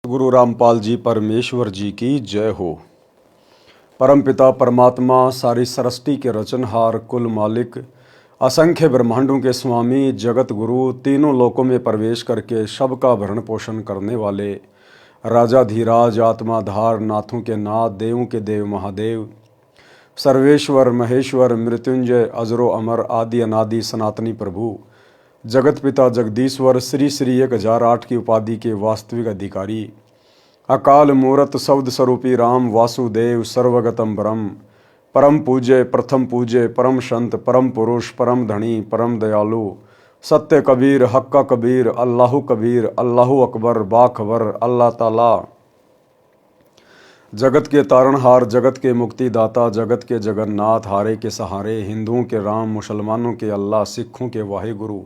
सतगुरु रामपाल जी परमेश्वर जी की जय हो। परमपिता परमात्मा सारी सृष्टि के रचनहार, कुल मालिक, असंख्य ब्रह्मांडों के स्वामी, जगत गुरु, तीनों लोकों में प्रवेश करके सबका भरण पोषण करने वाले राजाधीराज, आत्माधार, नाथों के नाथ, देवों के देव महादेव, सर्वेश्वर महेश्वर, मृत्युंजय, अजरो अमर, आदि अनादि सनातनी प्रभु, जगत पिता जगदीश्वर, श्री श्री 1008 की उपाधि के वास्तविक अधिकारी, अकाल मूरत शब्द स्वरूपी राम वासुदेव, सर्वगतम ब्रह्म, परम पूज्य, प्रथम पूज्य, परम संत, परम पुरुष, परम धनी, परम दयालु, सत्य कबीर, हक्का कबीर, अल्लाहु कबीर, अल्लाहु अकबर, बाखबर, अल्लाह ताला, जगत के तारणहार, जगत के मुक्तिदाता, जगत के जगन्नाथ, हारे के सहारे, हिंदुओं के राम, मुसलमानों के अल्लाह, सिखों के वाहिगुरु,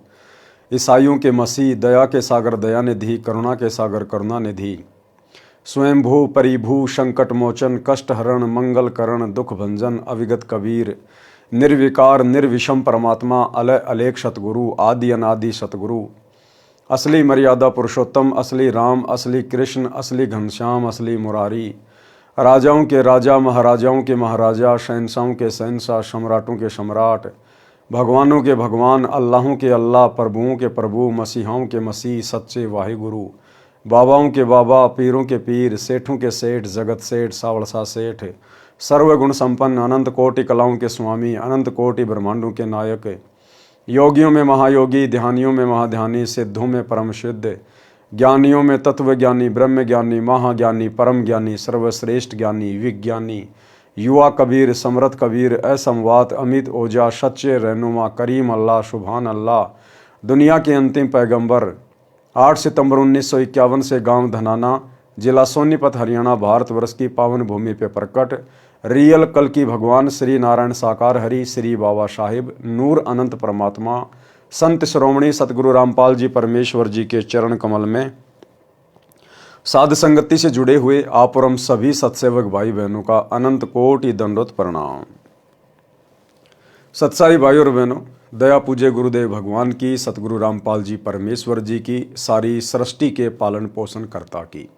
ईसाइयों के मसीह, दया के सागर दया निधि, करुणा के सागर करुणा निधि, स्वयंभू परिभू, संकट मोचन, कष्ट हरण, मंगल करण, दुख भंजन, अविगत कबीर, निर्विकार निर्विषम परमात्मा, अलय अलेख सतगुरु, आदि अनादि सतगुरु, असली मर्यादा पुरुषोत्तम, असली राम, असली कृष्ण, असली घनश्याम, असली मुरारी, राजाओं के राजा, महाराजाओं के महाराजा, शहंशाहों के शहंशाह, सम्राटों के सम्राट, भगवानों के भगवान, अल्लाहों के अल्लाह, प्रभुओं के प्रभु, मसीहाओं के मसीह, सच्चे वाहिगुरु, बाबाओं के बाबा, पीरों के पीर, सेठों के सेठ, जगत सेठ, सावड़सा सेठ, सर्वगुण संपन्न, अनंत कोटि कलाओं के स्वामी, अनंत कोटि ब्रह्मांडों के नायक, योगियों में महायोगी, ध्यानियों में महाध्यानी, सिद्धों में परम सिद्ध, ज्ञानियों में तत्व ज्ञानी, ब्रह्म ज्ञानी, महाज्ञानी, परम ज्ञानी, सर्वश्रेष्ठ ज्ञानी, विज्ञानी, युवा कबीर, समरथ कबीर, असमवात, अमित ओजा, सच्चे रहनुमा, करीम अल्लाह, सुभान अल्लाह, दुनिया के अंतिम पैगंबर, 8 सितंबर 1951 से गांव धनाना, जिला सोनीपत, हरियाणा, भारतवर्ष की पावन भूमि पे प्रकट रियल कल की भगवान श्री नारायण साकार हरि, श्री बाबा साहिब, नूर अनंत परमात्मा, संत श्रोमणी सतगुरु रामपाल जी परमेश्वर जी के चरण कमल में साध संगति से जुड़े हुए आप और हम सभी सत्सेवक भाई बहनों का अनंत कोटि दंडोत प्रणाम। सत्साई भाई और बहनों, दया पूज्य गुरुदेव भगवान की, सतगुरु रामपाल जी परमेश्वर जी की, सारी सृष्टि के पालन पोषण कर्ता की,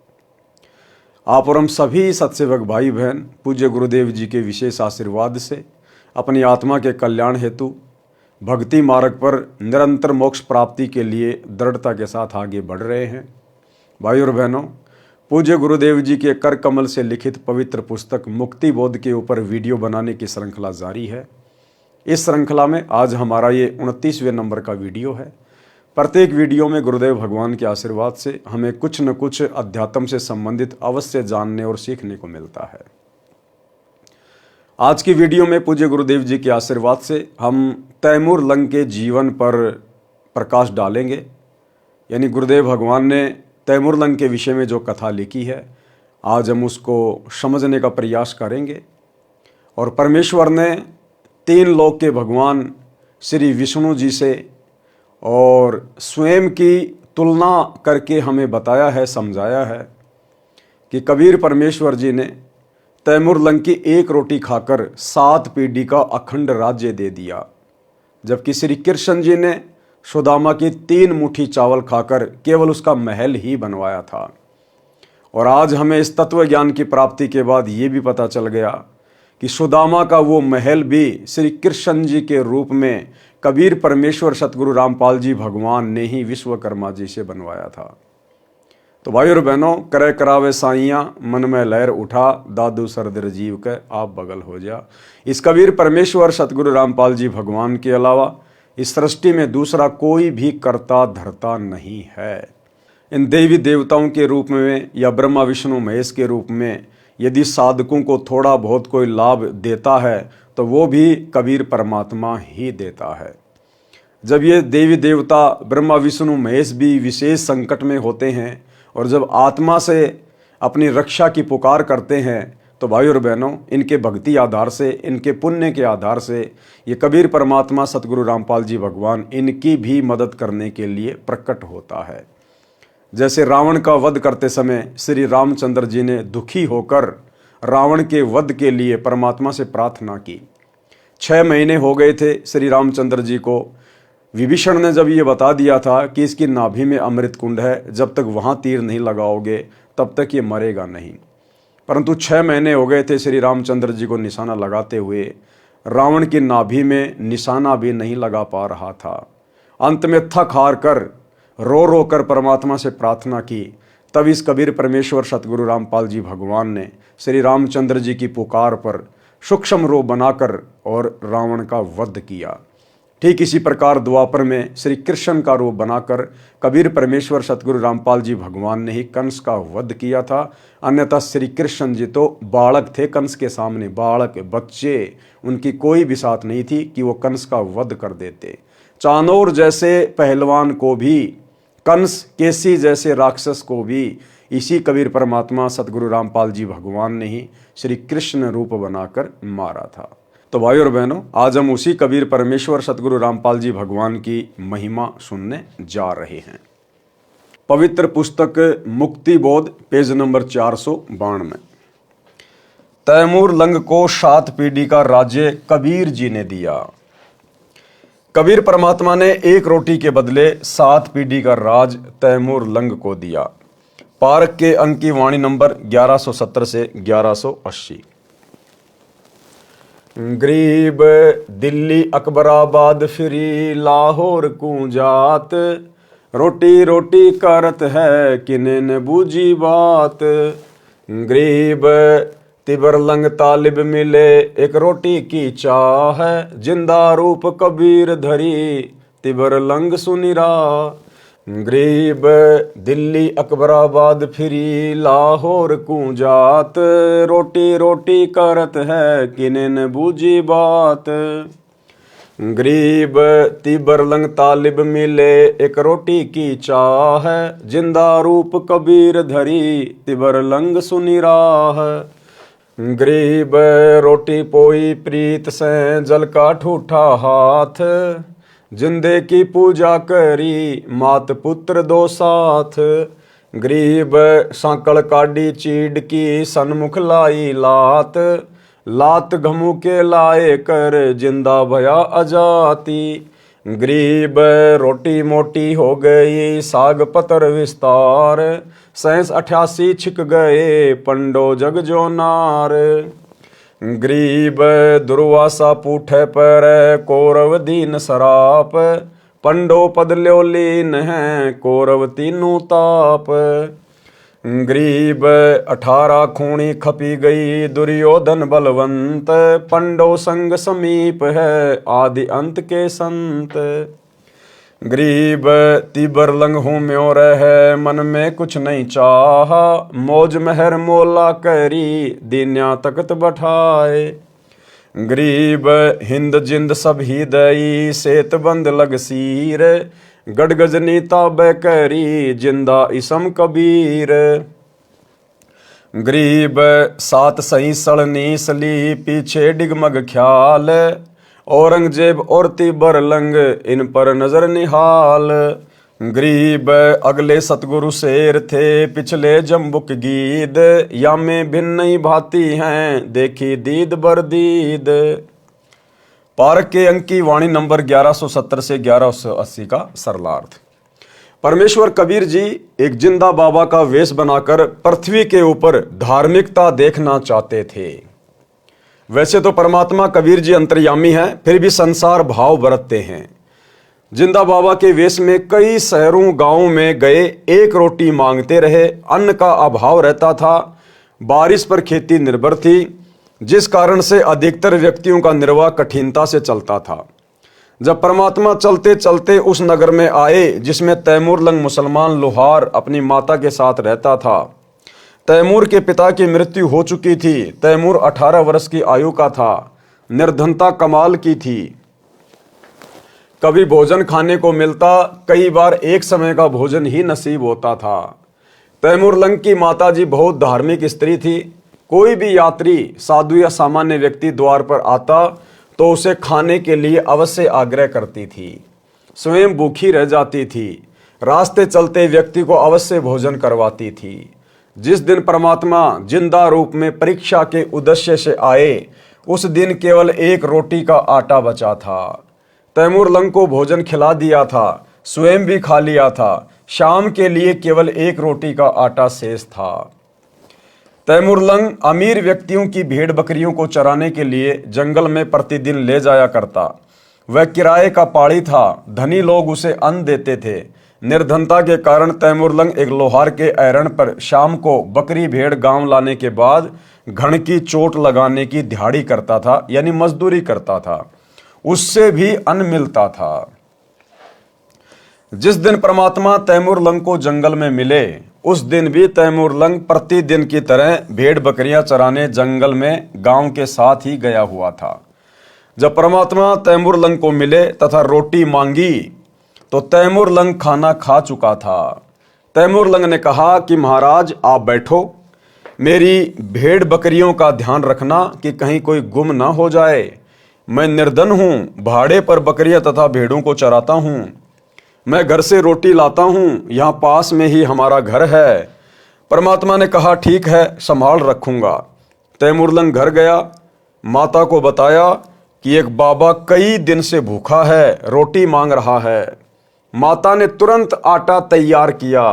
आप और हम सभी सत्सेवक भाई बहन पूज्य गुरुदेव जी के विशेष आशीर्वाद से अपनी आत्मा के कल्याण हेतु भक्ति मार्ग पर निरंतर मोक्ष प्राप्ति के लिए दृढ़ता के साथ आगे बढ़ रहे हैं। भाई और बहनों, पूज्य गुरुदेव जी के कर कमल से लिखित पवित्र पुस्तक मुक्ति बोध के ऊपर वीडियो बनाने की श्रृंखला जारी है। इस श्रृंखला में आज हमारा ये 29वें नंबर का वीडियो है। प्रत्येक वीडियो में गुरुदेव भगवान के आशीर्वाद से हमें कुछ न कुछ अध्यात्म से संबंधित अवश्य जानने और सीखने को मिलता है। आज की वीडियो में पूज्य गुरुदेव जी के आशीर्वाद से हम तैमूर लंग के जीवन पर प्रकाश डालेंगे। यानी गुरुदेव भगवान ने तैमूर लंग के विषय में जो कथा लिखी है, आज हम उसको समझने का प्रयास करेंगे। और परमेश्वर ने 3 लोक के भगवान श्री विष्णु जी से और स्वयं की तुलना करके हमें बताया है, समझाया है कि कबीर परमेश्वर जी ने तैमूर लंग की 1 रोटी खाकर 7 पीढ़ी का अखंड राज्य दे दिया, जबकि श्री कृष्ण जी ने सुदामा की 3 मुट्ठी चावल खाकर केवल उसका महल ही बनवाया था। और आज हमें इस तत्व ज्ञान की प्राप्ति के बाद ये भी पता चल गया कि सुदामा का वो महल भी श्री कृष्ण जी के रूप में कबीर परमेश्वर सतगुरु रामपाल जी भगवान ने ही विश्वकर्मा जी से बनवाया था। तो भाई और बहनों, करे करावे साइयाँ, मन में लहर उठा, दादू सरदर जीव के आप बगल हो जा। इस कबीर परमेश्वर सतगुरु रामपाल जी भगवान के अलावा इस सृष्टि में दूसरा कोई भी कर्ता धर्ता नहीं है। इन देवी देवताओं के रूप में या ब्रह्मा विष्णु महेश के रूप में यदि साधकों को थोड़ा बहुत कोई लाभ देता है तो वो भी कबीर परमात्मा ही देता है। जब ये देवी देवता ब्रह्मा विष्णु महेश भी विशेष संकट में होते हैं और जब आत्मा से अपनी रक्षा की पुकार करते हैं, तो भाई और बहनों, इनके भक्ति आधार से, इनके पुण्य के आधार से ये कबीर परमात्मा सतगुरु रामपाल जी भगवान इनकी भी मदद करने के लिए प्रकट होता है। जैसे रावण का वध करते समय श्री रामचंद्र जी ने दुखी होकर रावण के वध के लिए परमात्मा से प्रार्थना की। 6 महीने हो गए थे श्री रामचंद्र जी को। विभीषण ने जब ये बता दिया था कि इसकी नाभि में अमृत कुंड है, जब तक वहाँ तीर नहीं लगाओगे तब तक ये मरेगा नहीं। परंतु 6 महीने हो गए थे श्री रामचंद्र जी को निशाना लगाते हुए, रावण की नाभि में निशाना भी नहीं लगा पा रहा था। अंत में थक हार कर रो रो कर परमात्मा से प्रार्थना की। तब इस कबीर परमेश्वर सतगुरु रामपाल जी भगवान ने श्री रामचंद्र जी की पुकार पर सूक्ष्म रूप बनाकर और रावण का वध किया। ठीक इसी प्रकार द्वापर में श्री कृष्ण का रूप बनाकर कबीर परमेश्वर सतगुरु रामपाल जी भगवान ने ही कंस का वध किया था। अन्यथा श्री कृष्ण जी तो बालक थे, कंस के सामने बालक बच्चे, उनकी कोई भी साथ नहीं थी कि वो कंस का वध कर देते। चाणोर जैसे पहलवान को भी, कंस केसी जैसे राक्षस को भी इसी कबीर परमात्मा सतगुरु रामपाल जी भगवान ने ही श्री कृष्ण रूप बनाकर मारा था। तो भाई और बहनों, आज हम उसी कबीर परमेश्वर सतगुरु रामपाल जी भगवान की महिमा सुनने जा रहे हैं। पवित्र पुस्तक मुक्ति बोध पेज नंबर 492। तैमूर लंग को 7 पीढ़ी का राज्य कबीर जी ने दिया। कबीर परमात्मा ने 1 रोटी के बदले 7 पीढ़ी का राज तैमूर लंग को दिया। पारक के अंक की वाणी नंबर 1170 से 1180। गरीब दिल्ली अकबराबाद फिरी लाहौर कूंजात, रोटी रोटी करत है किने न बूझी बात। गरीब तिबर लंग तालिब मिले एक रोटी की चाह, जिंदा रूप कबीर धरी तिबर लंग सुनिरा। गरीब दिल्ली अकबराबाद फिरी लाहौर कूंजात, रोटी रोटी करत है किने न बूझी बात। गरीब तिबर लंग तालिब मिले एक रोटी की चाह, जिंदा रूप कबीर धरी तिबर लंग सुनी राह। गरीब रोटी पोई प्रीत से जल का ठूठा हाथ, जिंदे की पूजा करी मात पुत्र दो साथ। गरीब सांकड़ काडी चीड़ की सन्मुख लाई लात, लात घमू के लाए कर जिंदा भया अजाती। गरीब रोटी मोटी हो गई साग पतर विस्तार, 87 छिक गए पंडो जग जो नार। गरीब दुर्वासा पूठे पर कौरव दीन सराप, पंडो पद ल्यो लीन है कौरव तीनों ताप। गरीब 18 खूणी खपी गई दुर्योधन बलवंत, पंडो संग समीप है आदि अंत के संत। गरीब तिबर लंग हूँ म्यों रह मन में कुछ नहीं चाहा, मौज मेहर मोला करी दीन्या तकत बैठाए। गरीब हिंद जिंद सब ही दई सेत बंद लग सीर, गड़गजनी ताबे करी जिंदा इसम कबीर। गरीब 7 सही सड़नी सली पीछे डिगमग ख्याल, औरंगजेब और तिबर लंग इन पर नजर निहाल। गरीब अगले सतगुरु शेर थे पिछले जम्बुक गीद, या में भिन्न ही भांति हैं देखी दीद बरदीद। पारक के अंक की वाणी नंबर 1170 से 1180 का सरलार्थ। परमेश्वर कबीर जी एक जिंदा बाबा का वेश बनाकर पृथ्वी के ऊपर धार्मिकता देखना चाहते थे। वैसे तो परमात्मा कबीर जी अंतर्यामी हैं, फिर भी संसार भाव बरतते हैं। जिंदा बाबा के वेश में कई शहरों गांवों में गए, 1 रोटी मांगते रहे। अन्न का अभाव रहता था, बारिश पर खेती निर्भर थी, जिस कारण से अधिकतर व्यक्तियों का निर्वाह कठिनता से चलता था। जब परमात्मा चलते चलते उस नगर में आए जिसमें तैमूर लंग मुसलमान लोहार अपनी माता के साथ रहता था। तैमूर के पिता की मृत्यु हो चुकी थी। तैमूर 18 वर्ष की आयु का था। निर्धनता कमाल की थी। कभी भोजन खाने को मिलता, कई बार एक समय का भोजन ही नसीब होता था। तैमूर लंग की माताजी बहुत धार्मिक स्त्री थी। कोई भी यात्री, साधु या सामान्य व्यक्ति द्वार पर आता तो उसे खाने के लिए अवश्य आग्रह करती थी। स्वयं भूखी रह जाती थी। रास्ते चलते व्यक्ति को अवश्य भोजन करवाती थी। जिस दिन परमात्मा जिंदा रूप में परीक्षा के उद्देश्य से आए, उस दिन केवल 1 रोटी का आटा बचा था। तैमूर लंग को भोजन खिला दिया था, स्वयं भी खा लिया था, शाम के लिए केवल एक रोटी का आटा शेष था। तैमूरलंग अमीर व्यक्तियों की भेड़ बकरियों को चराने के लिए जंगल में प्रतिदिन ले जाया करता। वह किराए का पाड़ी था। धनी लोग उसे अन्न देते थे। निर्धनता के कारण तैमूरलंग एक लोहार के ऐरण पर शाम को बकरी भेड़ गांव लाने के बाद घण की चोट लगाने की दिहाड़ी करता था, यानी मजदूरी करता था। उससे भी अन्न मिलता था। जिस दिन परमात्मा तैमूरलंग को जंगल में मिले उस दिन भी तैमूरलंग प्रतिदिन की तरह भेड़ बकरियां चराने जंगल में गांव के साथ ही गया हुआ था। जब परमात्मा तैमूरलंग को मिले तथा रोटी मांगी तो तैमूरलंग खाना खा चुका था। तैमूरलंग ने कहा कि महाराज आप बैठो, मेरी भेड़ बकरियों का ध्यान रखना कि कहीं कोई गुम ना हो जाए। मैं निर्धन हूँ, भाड़े पर बकरियां तथा भेड़ों को चराता हूँ। मैं घर से रोटी लाता हूँ, यहाँ पास में ही हमारा घर है। परमात्मा ने कहा ठीक है, संभाल रखूँगा। तैमूरलंग घर गया, माता को बताया कि एक बाबा कई दिन से भूखा है, रोटी मांग रहा है। माता ने तुरंत आटा तैयार किया,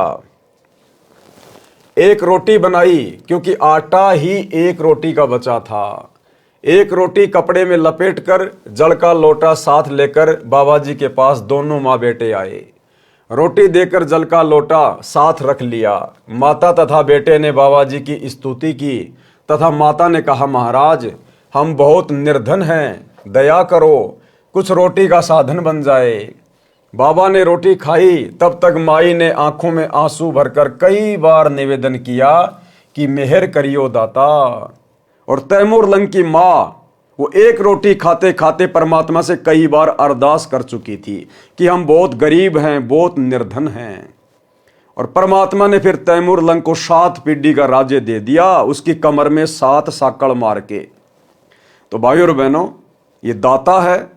एक रोटी बनाई, क्योंकि आटा ही एक रोटी का बचा था। एक रोटी कपड़े में लपेटकर जल का लोटा साथ लेकर बाबा जी के पास दोनों माँ बेटे आए। रोटी देकर जल का लोटा साथ रख लिया। माता तथा बेटे ने बाबा जी की स्तुति की तथा माता ने कहा महाराज हम बहुत निर्धन हैं, दया करो, कुछ रोटी का साधन बन जाए। बाबा ने रोटी खाई, तब तक माई ने आंखों में आंसू भरकर कई बार निवेदन किया कि मेहर करियो दाता। और तैमूरलंग की माँ वो एक रोटी खाते खाते परमात्मा से कई बार अरदास कर चुकी थी कि हम बहुत गरीब हैं, बहुत निर्धन हैं। और परमात्मा ने फिर तैमूरलंग को 7 पीढ़ी का राज्य दे दिया, उसकी कमर में 7 साकड़ मार के। तो भाइयों और बहनों, ये दाता है,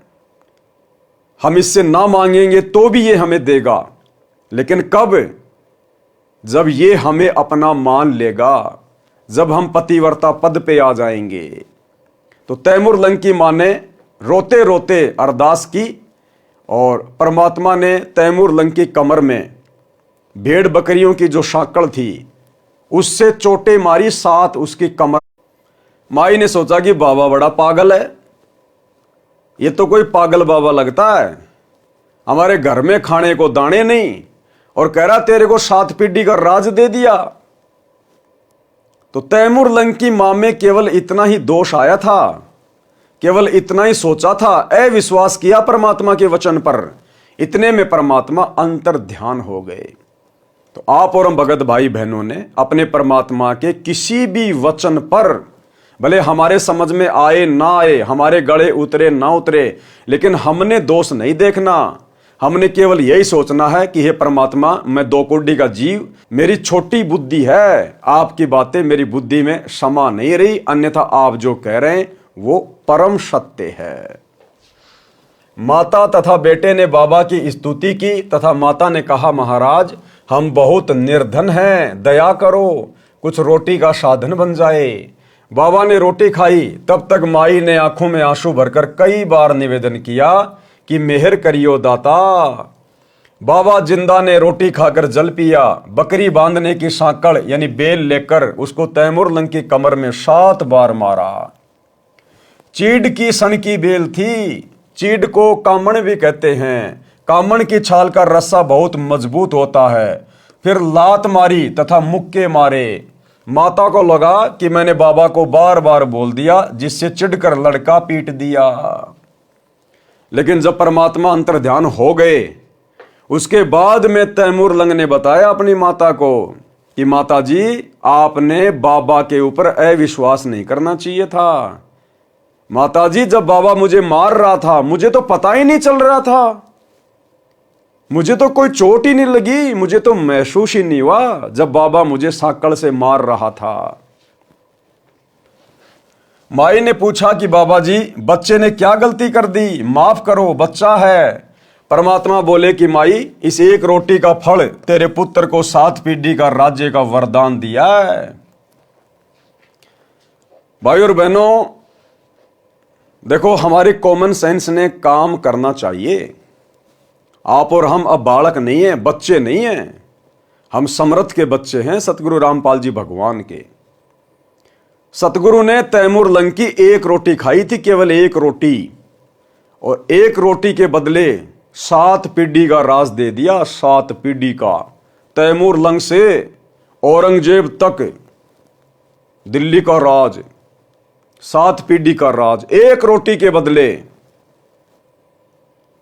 हम इससे ना मांगेंगे तो भी ये हमें देगा, लेकिन कब? जब ये हमें अपना मान लेगा, जब हम पतिव्रता पद पे आ जाएंगे। तो तैमूरलंग की मां ने रोते रोते अरदास की और परमात्मा ने तैमूरलंग की कमर में भेड़ बकरियों की जो साकड़ थी उससे चोटें मारी 7 उसकी कमर। माई ने सोचा कि बाबा बड़ा पागल है, ये तो कोई पागल बाबा लगता है, हमारे घर में खाने को दाने नहीं और कह रहा तेरे को 7 पीढ़ी का राज दे दिया। तो तैमूरलंग की मां में केवल इतना ही दोष आया था, केवल इतना ही सोचा था, अविश्वास किया परमात्मा के वचन पर। इतने में परमात्मा अंतर ध्यान हो गए। तो आप और हम भगत भाई बहनों ने अपने परमात्मा के किसी भी वचन पर, भले हमारे समझ में आए ना आए, हमारे गले उतरे ना उतरे, लेकिन हमने दोष नहीं देखना। हमने केवल यही सोचना है कि हे परमात्मा, मैं 2 कोड़ी का जीव, मेरी छोटी बुद्धि है, आपकी बातें मेरी बुद्धि में समा नहीं रही, अन्यथा आप जो कह रहे हैं वो परम सत्य है। माता तथा बेटे ने बाबा की स्तुति की तथा माता ने कहा महाराज हम बहुत निर्धन हैं, दया करो, कुछ रोटी का साधन बन जाए। बाबा ने रोटी खाई, तब तक माई ने आंखों में आंसू भरकर कई बार निवेदन किया कि मेहर करियो दाता। बाबा जिंदा ने रोटी खाकर जल पिया। बकरी बांधने की साकड़ यानी बेल लेकर उसको तैमूरलंग की कमर में 7 बार मारा। चीड़ की सन की बेल थी, चीड़ को कामण भी कहते हैं। कामण की छाल का रस्सा बहुत मजबूत होता है। फिर लात मारी तथा मुक्के मारे। माता को लगा कि मैंने बाबा को बार बार बोल दिया, जिससे चिढ़कर लड़का पीट दिया। लेकिन जब परमात्मा अंतर ध्यान हो गए, उसके बाद में तैमूरलंग ने बताया अपनी माता को कि माता जी आपने बाबा के ऊपर अविश्वास नहीं करना चाहिए था। माता जी जब बाबा मुझे मार रहा था मुझे तो पता ही नहीं चल रहा था, मुझे तो कोई चोट ही नहीं लगी, मुझे तो महसूस ही नहीं हुआ जब बाबा मुझे साकड़ से मार रहा था। माई ने पूछा कि बाबा जी बच्चे ने क्या गलती कर दी, माफ करो, बच्चा है। परमात्मा बोले कि माई इस एक रोटी का फल तेरे पुत्र को 7 पीढ़ी का राज्य का वरदान दिया है। भाई और बहनों देखो, हमारे कॉमन सेंस ने काम करना चाहिए। आप और हम अब बालक नहीं है, बच्चे नहीं हैं। हम समर्थ के बच्चे हैं सतगुरु रामपाल जी भगवान के। सतगुरु ने तैमूर लंग की एक रोटी खाई थी, केवल एक रोटी, और एक रोटी के बदले 7 पीढ़ी का राज दे दिया। 7 पीढ़ी का, तैमूर लंग से औरंगजेब तक दिल्ली का राज, 7 पीढ़ी का राज एक रोटी के बदले।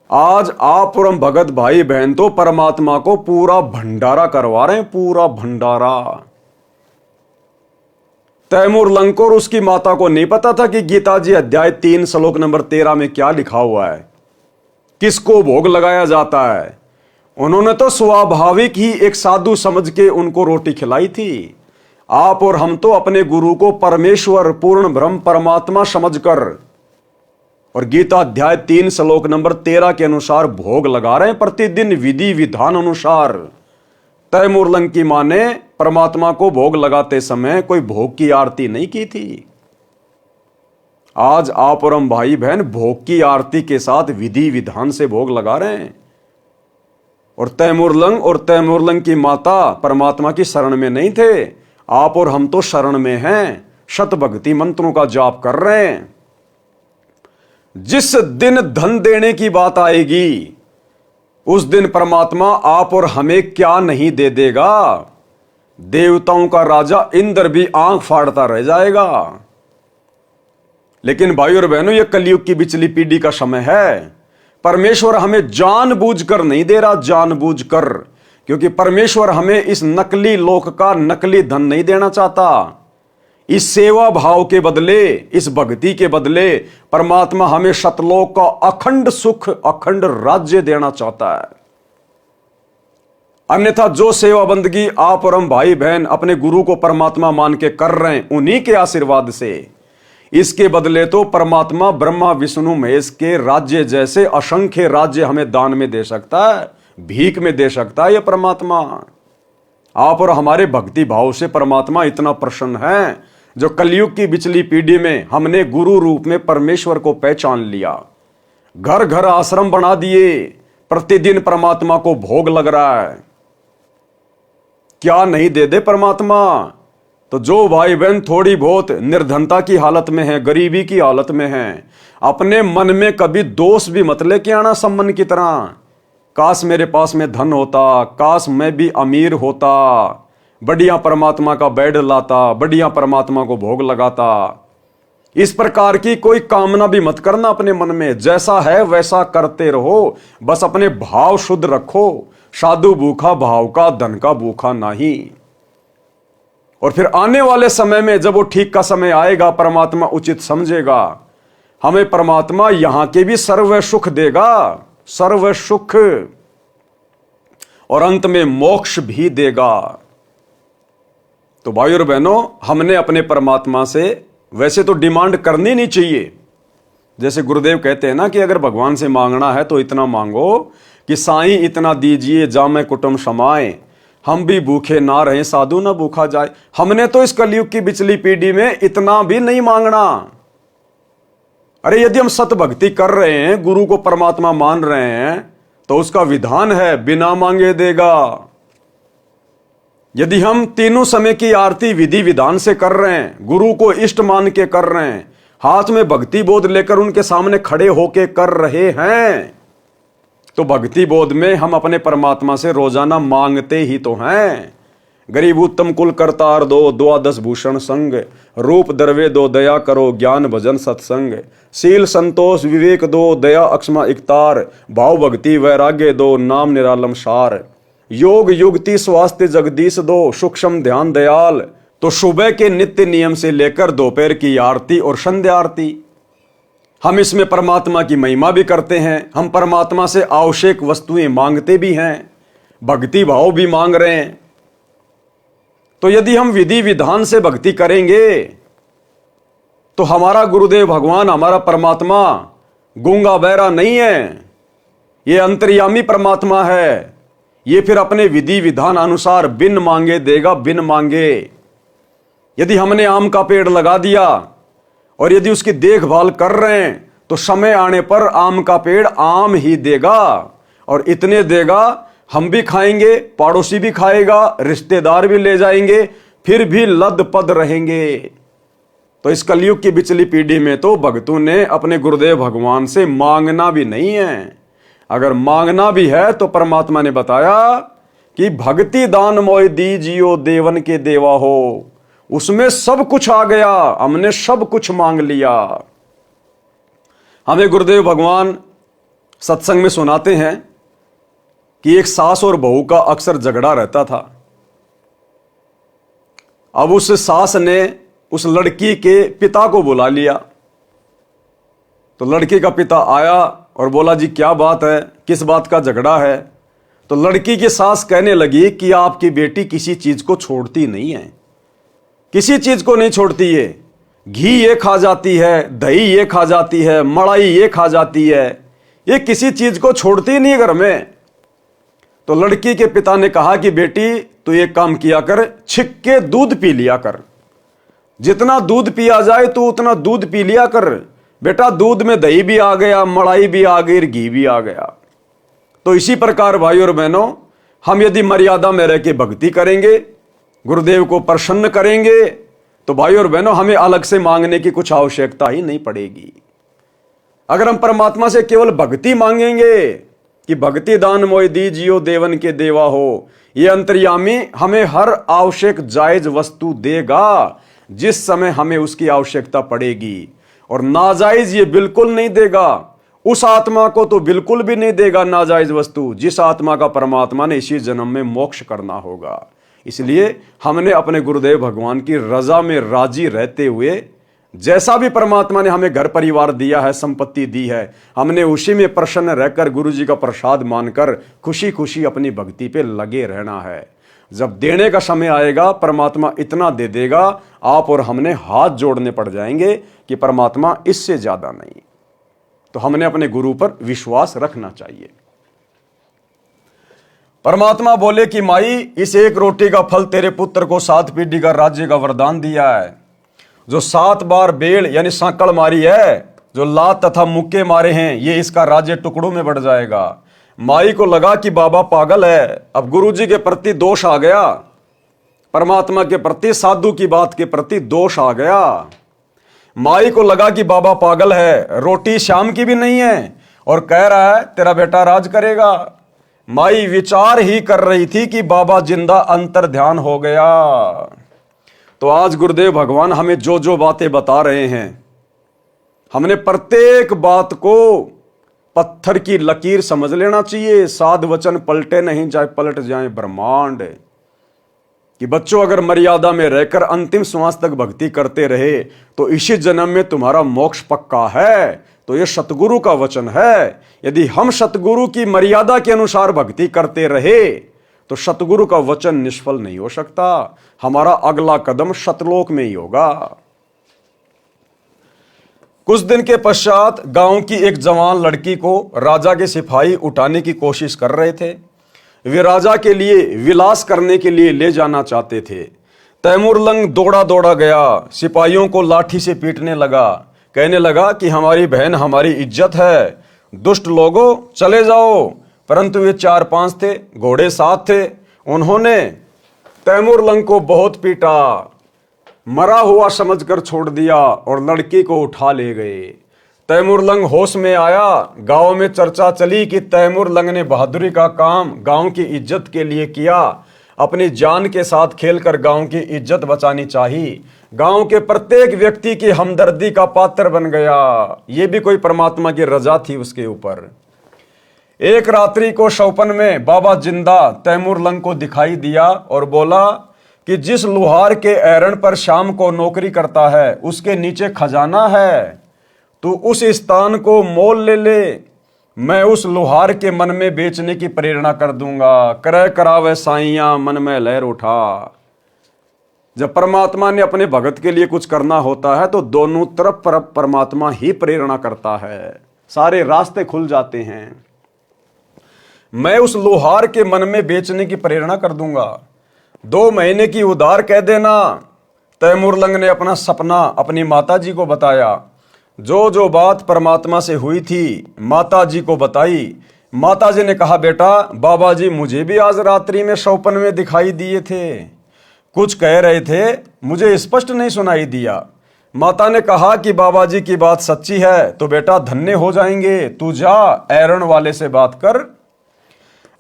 आज आप और हम भगत भाई बहन तो परमात्मा को पूरा भंडारा करवा रहे हैं, पूरा भंडारा। तैमूर लंग को और उसकी माता को नहीं पता था कि गीता जी अध्याय 3 श्लोक नंबर 13 में क्या लिखा हुआ है, किसको भोग लगाया जाता है। उन्होंने तो स्वाभाविक ही एक साधु समझ के उनको रोटी खिलाई थी। आप और हम तो अपने गुरु को परमेश्वर, पूर्ण ब्रह्म, परमात्मा समझकर और गीता अध्याय 3 श्लोक नंबर 13 के अनुसार भोग लगा रहे हैं प्रतिदिन विधि विधान अनुसार। तैमूर लंग की मां ने परमात्मा को भोग लगाते समय कोई भोग की आरती नहीं की थी। आज आप और हम भाई बहन भोग की आरती के साथ विधि विधान से भोग लगा रहे हैं। और तैमूर लंग की माता परमात्मा की शरण में नहीं थे। आप और हम तो शरण में हैं, शत भक्ति मंत्रों का जाप कर रहे हैं। जिस दिन धन देने की बात आएगी उस दिन परमात्मा आप और हमें क्या नहीं दे देगा। देवताओं का राजा इंद्र भी आंख फाड़ता रह जाएगा। लेकिन भाई और बहनों, यह कलयुग की बिचली पीढ़ी का समय है। परमेश्वर हमें जानबूझकर नहीं दे रहा, जानबूझकर, क्योंकि परमेश्वर हमें इस नकली लोक का नकली धन नहीं देना चाहता। इस सेवा भाव के बदले, इस भक्ति के बदले परमात्मा हमें शतलोक का अखंड सुख, अखंड राज्य देना चाहता है। अन्यथा जो सेवा बंदगी आप और हम भाई बहन अपने गुरु को परमात्मा मान के कर रहे हैं उन्हीं के आशीर्वाद से, इसके बदले तो परमात्मा ब्रह्मा विष्णु महेश के राज्य जैसे असंख्य राज्य हमें दान में दे सकता है, भीख में दे सकता है। यह परमात्मा आप और हमारे भक्ति भाव से परमात्मा इतना प्रसन्न है, जो कलयुग की बिचली पीढ़ी में हमने गुरु रूप में परमेश्वर को पहचान लिया, घर घर आश्रम बना दिए, प्रतिदिन परमात्मा को भोग लग रहा है। क्या नहीं दे दे परमात्मा। तो जो भाई बहन थोड़ी बहुत निर्धनता की हालत में है, गरीबी की हालत में है, अपने मन में कभी दोष भी मत लेके आना सम्मन की तरह। काश मेरे पास में धन होता, काश मैं भी अमीर होता, बढ़िया परमात्मा का बेड लाता, बढ़िया परमात्मा को भोग लगाता। इस प्रकार की कोई कामना भी मत करना अपने मन में। जैसा है वैसा करते रहो, बस अपने भाव शुद्ध रखो। साधु भूखा भाव का, धन का भूखा नहीं। और फिर आने वाले समय में जब वो ठीक का समय आएगा, परमात्मा उचित समझेगा, हमें परमात्मा यहां के भी सर्व सुख देगा, सर्व सुख, और अंत में मोक्ष भी देगा। तो भाई और बहनों, हमने अपने परमात्मा से वैसे तो डिमांड करनी नहीं चाहिए। जैसे गुरुदेव कहते हैं ना कि अगर भगवान से मांगना है तो इतना मांगो कि साईं इतना दीजिए जामे कुटुंब समाए, हम भी भूखे ना रहे साधु ना भूखा जाए। हमने तो इस कलयुग की बिचली पीढ़ी में इतना भी नहीं मांगना। अरे यदि हम सत भक्ति कर रहे हैं, गुरु को परमात्मा मान रहे हैं, तो उसका विधान है बिना मांगे देगा। यदि हम तीनों समय की आरती विधि विधान से कर रहे हैं, गुरु को इष्ट मान के कर रहे हैं, हाथ में भक्ति बोध लेकर उनके सामने खड़े होके कर रहे हैं, तो भक्ति बोध में हम अपने परमात्मा से रोजाना मांगते ही तो हैं। गरीब उत्तम कुल करतार दो, द्वादश भूषण संग, रूप दरवे दो, दया करो ज्ञान भजन सत्संग, शील संतोष विवेक दो, दया अक्षमा इकतार, भाव भक्ति वैराग्य दो, नाम निरालम सार, योग युक्ति स्वास्थ्य जगदीश दो, सूक्ष्म ध्यान दयाल। तो सुबह के नित्य नियम से लेकर दोपहर की आरती और संध्या आरती, हम इसमें परमात्मा की महिमा भी करते हैं। हम परमात्मा से आवश्यक वस्तुएं मांगते भी हैं, भक्ति भाव भी मांग रहे हैं। तो यदि हम विधि विधान से भक्ति करेंगे तो हमारा गुरुदेव भगवान, हमारा परमात्मा गूंगा बहरा नहीं है, ये अंतर्यामी परमात्मा है। ये फिर अपने विधि विधान अनुसार बिन मांगे देगा, बिन मांगे। यदि हमने आम का पेड़ लगा दिया और यदि उसकी देखभाल कर रहे हैं तो समय आने पर आम का पेड़ आम ही देगा, और इतने देगा हम भी खाएंगे, पड़ोसी भी खाएगा, रिश्तेदार भी ले जाएंगे, फिर भी लदपद रहेंगे। तो इस कलयुग की बिचली पीढ़ी में तो भक्तों ने अपने गुरुदेव भगवान से मांगना भी नहीं है। अगर मांगना भी है तो परमात्मा ने बताया कि भक्ति दान मोय दीजियो देवन के देवा हो, उसमें सब कुछ आ गया, हमने सब कुछ मांग लिया। हमें गुरुदेव भगवान सत्संग में सुनाते हैं कि एक सास और बहू का अक्सर झगड़ा रहता था। अब उस सास ने उस लड़की के पिता को बुला लिया। तो लड़की का पिता आया और बोला, जी क्या बात है, किस बात का झगड़ा है? तो लड़की की सास कहने लगी कि आपकी बेटी किसी चीज को छोड़ती नहीं है, किसी चीज को नहीं छोड़ती है। घी ये खा जाती है, दही ये खा जाती है, मलाई ये खा जाती है, ये किसी चीज को छोड़ती नहीं घर में। तो लड़की के पिता ने कहा कि बेटी तू एक काम किया कर, छिक के दूध पी लिया कर, जितना दूध पिया जाए तो उतना दूध पी लिया कर। बेटा दूध में दही भी आ गया, मलाई भी आ गई, घी भी आ गया। तो इसी प्रकार भाई और बहनों, हम यदि मर्यादा में रह के भक्ति करेंगे, गुरुदेव को प्रसन्न करेंगे, तो भाई और बहनों हमें अलग से मांगने की कुछ आवश्यकता ही नहीं पड़ेगी। अगर हम परमात्मा से केवल भक्ति मांगेंगे कि भक्ति दान मोय दीजियो देवन के देवा हो, ये अंतर्यामी हमें हर आवश्यक जायज वस्तु देगा जिस समय हमें उसकी आवश्यकता पड़ेगी, और नाजायज ये बिल्कुल नहीं देगा। उस आत्मा को तो बिल्कुल भी नहीं देगा नाजायज वस्तु जिस आत्मा का परमात्मा ने इसी जन्म में मोक्ष करना होगा। इसलिए हमने अपने गुरुदेव भगवान की रजा में राजी रहते हुए, जैसा भी परमात्मा ने हमें घर परिवार दिया है, संपत्ति दी है, हमने उसी में प्रसन्न रहकर गुरु जी का प्रसाद मानकर खुशी खुशी अपनी भक्ति पे लगे रहना है। जब देने का समय आएगा परमात्मा इतना दे देगा, आप और हमने हाथ जोड़ने पड़ जाएंगे कि परमात्मा इससे ज्यादा नहीं। तो हमने अपने गुरु पर विश्वास रखना चाहिए। परमात्मा बोले कि माई, इस एक रोटी का फल तेरे पुत्र को 7 पीढ़ी का राज्य का वरदान दिया है। जो 7 बार बेल यानी सांकड़ मारी है, जो लात तथा मुक्के मारे हैं, ये इसका राज्य टुकड़ों में बढ़ जाएगा। माई को लगा कि बाबा पागल है, अब गुरुजी के प्रति दोष आ गया, परमात्मा के प्रति, साधु की बात के प्रति दोष आ गया। माई को लगा कि बाबा पागल है, रोटी शाम की भी नहीं है और कह रहा है तेरा बेटा राज करेगा। माई विचार ही कर रही थी कि बाबा जिंदा अंतर ध्यान हो गया। तो आज गुरुदेव भगवान हमें जो जो बातें बता रहे हैं, हमने प्रत्येक बात को पत्थर की लकीर समझ लेना चाहिए। साध वचन पलटे नहीं, चाहे पलट जाए ब्रह्मांड। कि बच्चों, अगर मर्यादा में रहकर अंतिम श्वास तक भक्ति करते रहे तो इसी जन्म में तुम्हारा मोक्ष पक्का है। तो यह सतगुरु का वचन है। यदि हम सतगुरु की मर्यादा के अनुसार भक्ति करते रहे तो सतगुरु का वचन निष्फल नहीं हो सकता। हमारा अगला कदम सतलोक में ही होगा। कुछ दिन के पश्चात गांव की एक जवान लड़की को राजा के सिपाही उठाने की कोशिश कर रहे थे। वे राजा के लिए विलास करने के लिए ले जाना चाहते थे। तैमूर लंग दौड़ा दौड़ा गया, सिपाहियों को लाठी से पीटने लगा, कहने लगा कि हमारी बहन हमारी इज्जत है, दुष्ट लोगों चले जाओ। परंतु वे 4-5 थे, घोड़े 7 थे। उन्होंने तैमूर लंग को बहुत पीटा, मरा हुआ समझकर छोड़ दिया और लड़की को उठा ले गए। तैमूर लंग होश में आया। गांव में चर्चा चली कि तैमूर लंग ने बहादुरी का काम गांव की इज्जत के लिए किया। अपनी जान के साथ खेलकर गांव की इज्जत बचानी चाहिए। गांव के प्रत्येक व्यक्ति की हमदर्दी का पात्र बन गया। ये भी कोई परमात्मा की रजा थी उसके ऊपर। एक रात्रि को शौपन में बाबा जिंदा तैमूर लंग को दिखाई दिया और बोला कि जिस लुहार के एरण पर शाम को नौकरी करता है उसके नीचे खजाना है, तू उस स्थान को मोल ले ले। मैं उस लुहार के मन में बेचने की प्रेरणा कर दूंगा। क्रय करावे साइयां मन में लहर उठा। जब परमात्मा ने अपने भगत के लिए कुछ करना होता है तो दोनों तरफ परमात्मा ही प्रेरणा करता है, सारे रास्ते खुल जाते हैं। मैं उस लोहार के मन में बेचने की प्रेरणा कर दूंगा, 2 महीने की उधार कह देना। तैमूर लंग ने अपना सपना अपनी माता जी को बताया। जो जो बात परमात्मा से हुई थी माता जी को बताई। माता जी ने कहा, बेटा बाबा जी मुझे भी आज रात्रि में स्वप्न में दिखाई दिए थे, कुछ कह रहे थे, मुझे स्पष्ट नहीं सुनाई दिया। माता ने कहा कि बाबा जी की बात सच्ची है तो बेटा धन्य हो जाएंगे, तू जा ऐरण वाले से बात कर।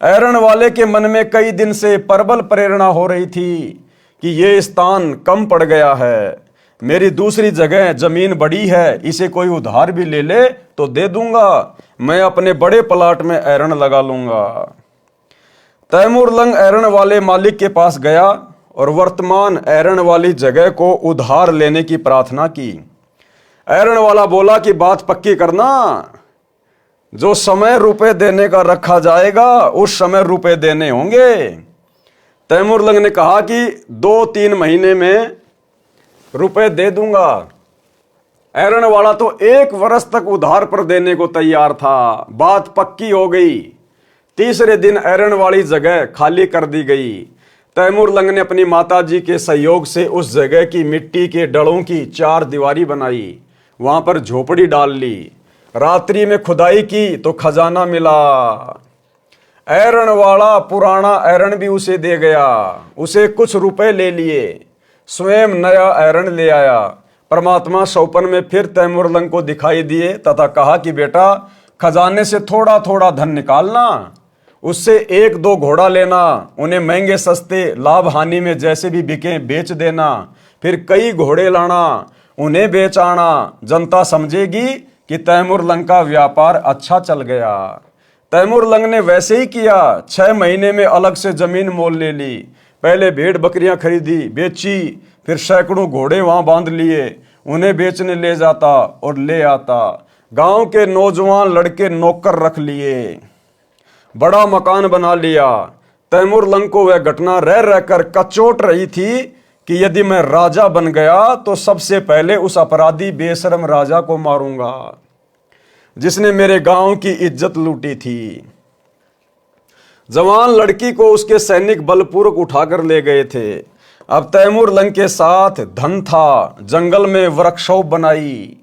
ऐरण वाले के मन में कई दिन से प्रबल प्रेरणा हो रही थी कि ये स्थान कम पड़ गया है, मेरी दूसरी जगह जमीन बड़ी है, इसे कोई उधार भी ले ले तो दे दूंगा, मैं अपने बड़े प्लाट में ऐरण लगा लूंगा। तैमूर लंग ऐरण वाले मालिक के पास गया और वर्तमान ऐरण वाली जगह को उधार लेने की प्रार्थना की। ऐरण वाला बोला कि बात पक्की करना, जो समय रुपए देने का रखा जाएगा उस समय रुपए देने होंगे। तैमूर लंग ने कहा कि 2-3 महीने में रुपए दे दूंगा। ऐरण वाला तो 1 वर्ष तक उधार पर देने को तैयार था। बात पक्की हो गई। तीसरे दिन ऐरण वाली जगह खाली कर दी गई। तैमूर लंग ने अपनी माताजी के सहयोग से उस जगह की मिट्टी के डलों की 4 दीवारी बनाई, वहां पर झोपड़ी डाल ली। रात्रि में खुदाई की तो खजाना मिला। ऐरण वाला पुराना ऐरण भी उसे दे गया, उसे कुछ रुपए ले लिए, स्वयं नया ऐरण ले आया। परमात्मा स्वप्न में फिर तैमूर लंग को दिखाई दिए तथा कहा कि बेटा खजाने से थोड़ा थोड़ा धन निकालना, उससे 1-2 घोड़ा लेना, उन्हें महंगे सस्ते लाभ हानि में जैसे भी बिके बेच देना, फिर कई घोड़े लाना, उन्हें बेच आना। जनता समझेगी कि तैमूर लंग का व्यापार अच्छा चल गया। तैमूर लंग ने वैसे ही किया। 6 महीने में अलग से जमीन मोल ले ली। पहले भेड़ बकरियां खरीदी, बेची, फिर सैकड़ों घोड़े वहां बांध लिए, उन्हें बेचने ले जाता और ले आता। गांव के नौजवान लड़के नौकर रख लिए, बड़ा मकान बना लिया। तैमूर लंग को वह घटना रह रहकर कचोट रही थी कि यदि मैं राजा बन गया तो सबसे पहले उस अपराधी बेशरम राजा को मारूंगा जिसने मेरे गांव की इज्जत लूटी थी। जवान लड़की को उसके सैनिक बलपूर्वक उठाकर ले गए थे। अब तैमूर लंग के साथ धन था, जंगल में वर्कशॉप बनाई,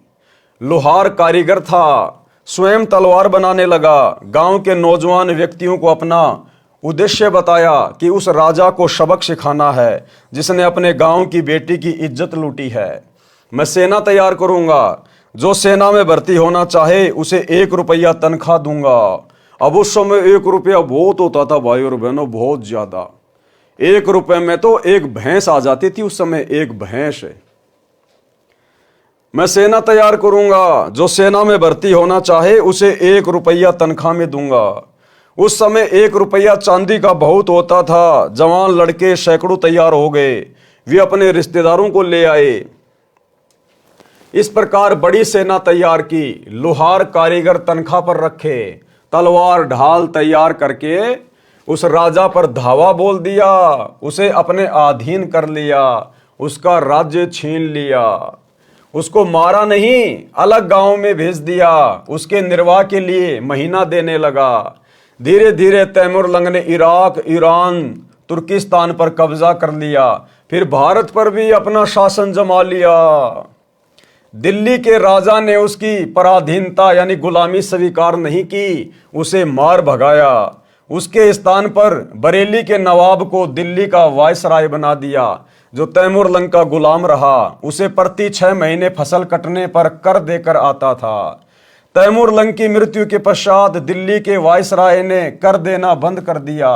लोहार कारीगर था, स्वयं तलवार बनाने लगा। गांव के नौजवान व्यक्तियों को अपना उद्देश्य बताया कि उस राजा को सबक सिखाना है जिसने अपने गांव की बेटी की इज्जत लूटी है। मैं सेना तैयार करूंगा, जो सेना में भर्ती होना चाहे उसे 1 रुपया तनख्वाह दूंगा। अब उस समय 1 रुपया बहुत होता था भाई और बहनों, बहुत ज्यादा। 1 रुपये में तो एक भैंस आ जाती थी उस समय, एक भैंस। मैं सेना तैयार करूंगा, जो सेना में भर्ती होना चाहे उसे 1 रुपया तनख्वाह में दूंगा। उस समय 1 रुपया चांदी का बहुत होता था। जवान लड़के सैकड़ों तैयार हो गए, वे अपने रिश्तेदारों को ले आए। इस प्रकार बड़ी सेना तैयार की, लोहार कारीगर तनख्वाह पर रखे, तलवार ढाल तैयार करके उस राजा पर धावा बोल दिया, उसे अपने अधीन कर लिया, उसका राज्य छीन लिया। उसको मारा नहीं, अलग गांव में भेज दिया, उसके निर्वाह के लिए महीना देने लगा। धीरे धीरे तैमूर लंग ने इराक, ईरान, तुर्किस्तान पर कब्जा कर लिया, फिर भारत पर भी अपना शासन जमा लिया। दिल्ली के राजा ने उसकी पराधीनता यानी गुलामी स्वीकार नहीं की, उसे मार भगाया। उसके स्थान पर बरेली के नवाब को दिल्ली का वायसराय बना दिया, जो तैमूर लंग का गुलाम रहा। उसे प्रति 6 महीने फसल कटने पर कर देकर आता था। तैमूर लंग की मृत्यु के पश्चात दिल्ली के वायसराय ने कर देना बंद कर दिया,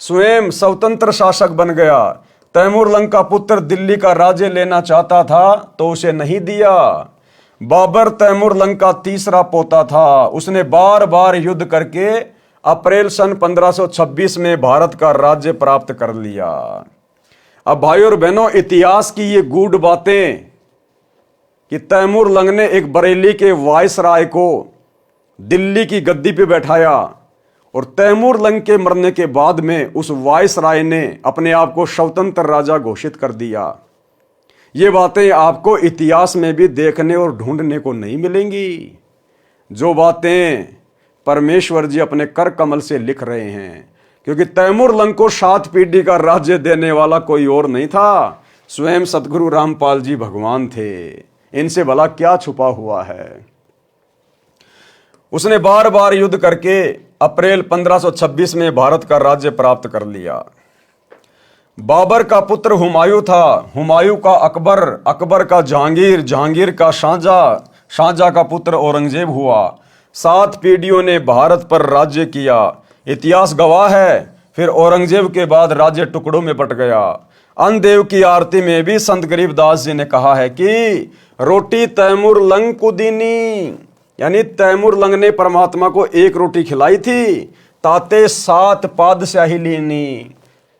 स्वयं स्वतंत्र शासक बन गया। तैमूर लंग का पुत्र दिल्ली का राज्य लेना चाहता था तो उसे नहीं दिया। बाबर तैमूर लंग का तीसरा पोता था। उसने बार बार युद्ध करके अप्रैल सन 1526 में भारत का राज्य प्राप्त कर लिया। अब भाई और बहनों, इतिहास की ये गूढ़ बातें कि तैमूर लंग ने एक बरेली के वायसराय को दिल्ली की गद्दी पे बैठाया और तैमूर लंग के मरने के बाद में उस वायसराय ने अपने आप को स्वतंत्र राजा घोषित कर दिया। ये बातें आपको इतिहास में भी देखने और ढूंढने को नहीं मिलेंगी। जो बातें परमेश्वर जी अपने कर कमल से लिख रहे हैं, क्योंकि तैमूर लंग को 7 पीढ़ी का राज्य देने वाला कोई और नहीं था, स्वयं सतगुरु रामपाल जी भगवान थे। इनसे भला क्या छुपा हुआ है। उसने बार बार युद्ध करके अप्रैल 1526 में भारत का राज्य प्राप्त कर लिया। बाबर का पुत्र हुमायूं था, हुमायूं का अकबर, अकबर का जहांगीर, जहांगीर का शाहजहां, शाहजहां का पुत्र औरंगजेब हुआ। 7 पीढ़ियों ने भारत पर राज्य किया। इतिहास गवाह है, फिर औरंगजेब के बाद राज्य टुकड़ों में बट गया। अन्नदेव की आरती में भी संत गरीबदास जी ने कहा है कि रोटी तैमूर लंग को दीनी, यानी तैमूर लंग ने परमात्मा को एक रोटी खिलाई थी, ताते 7 पातशाही लीनी,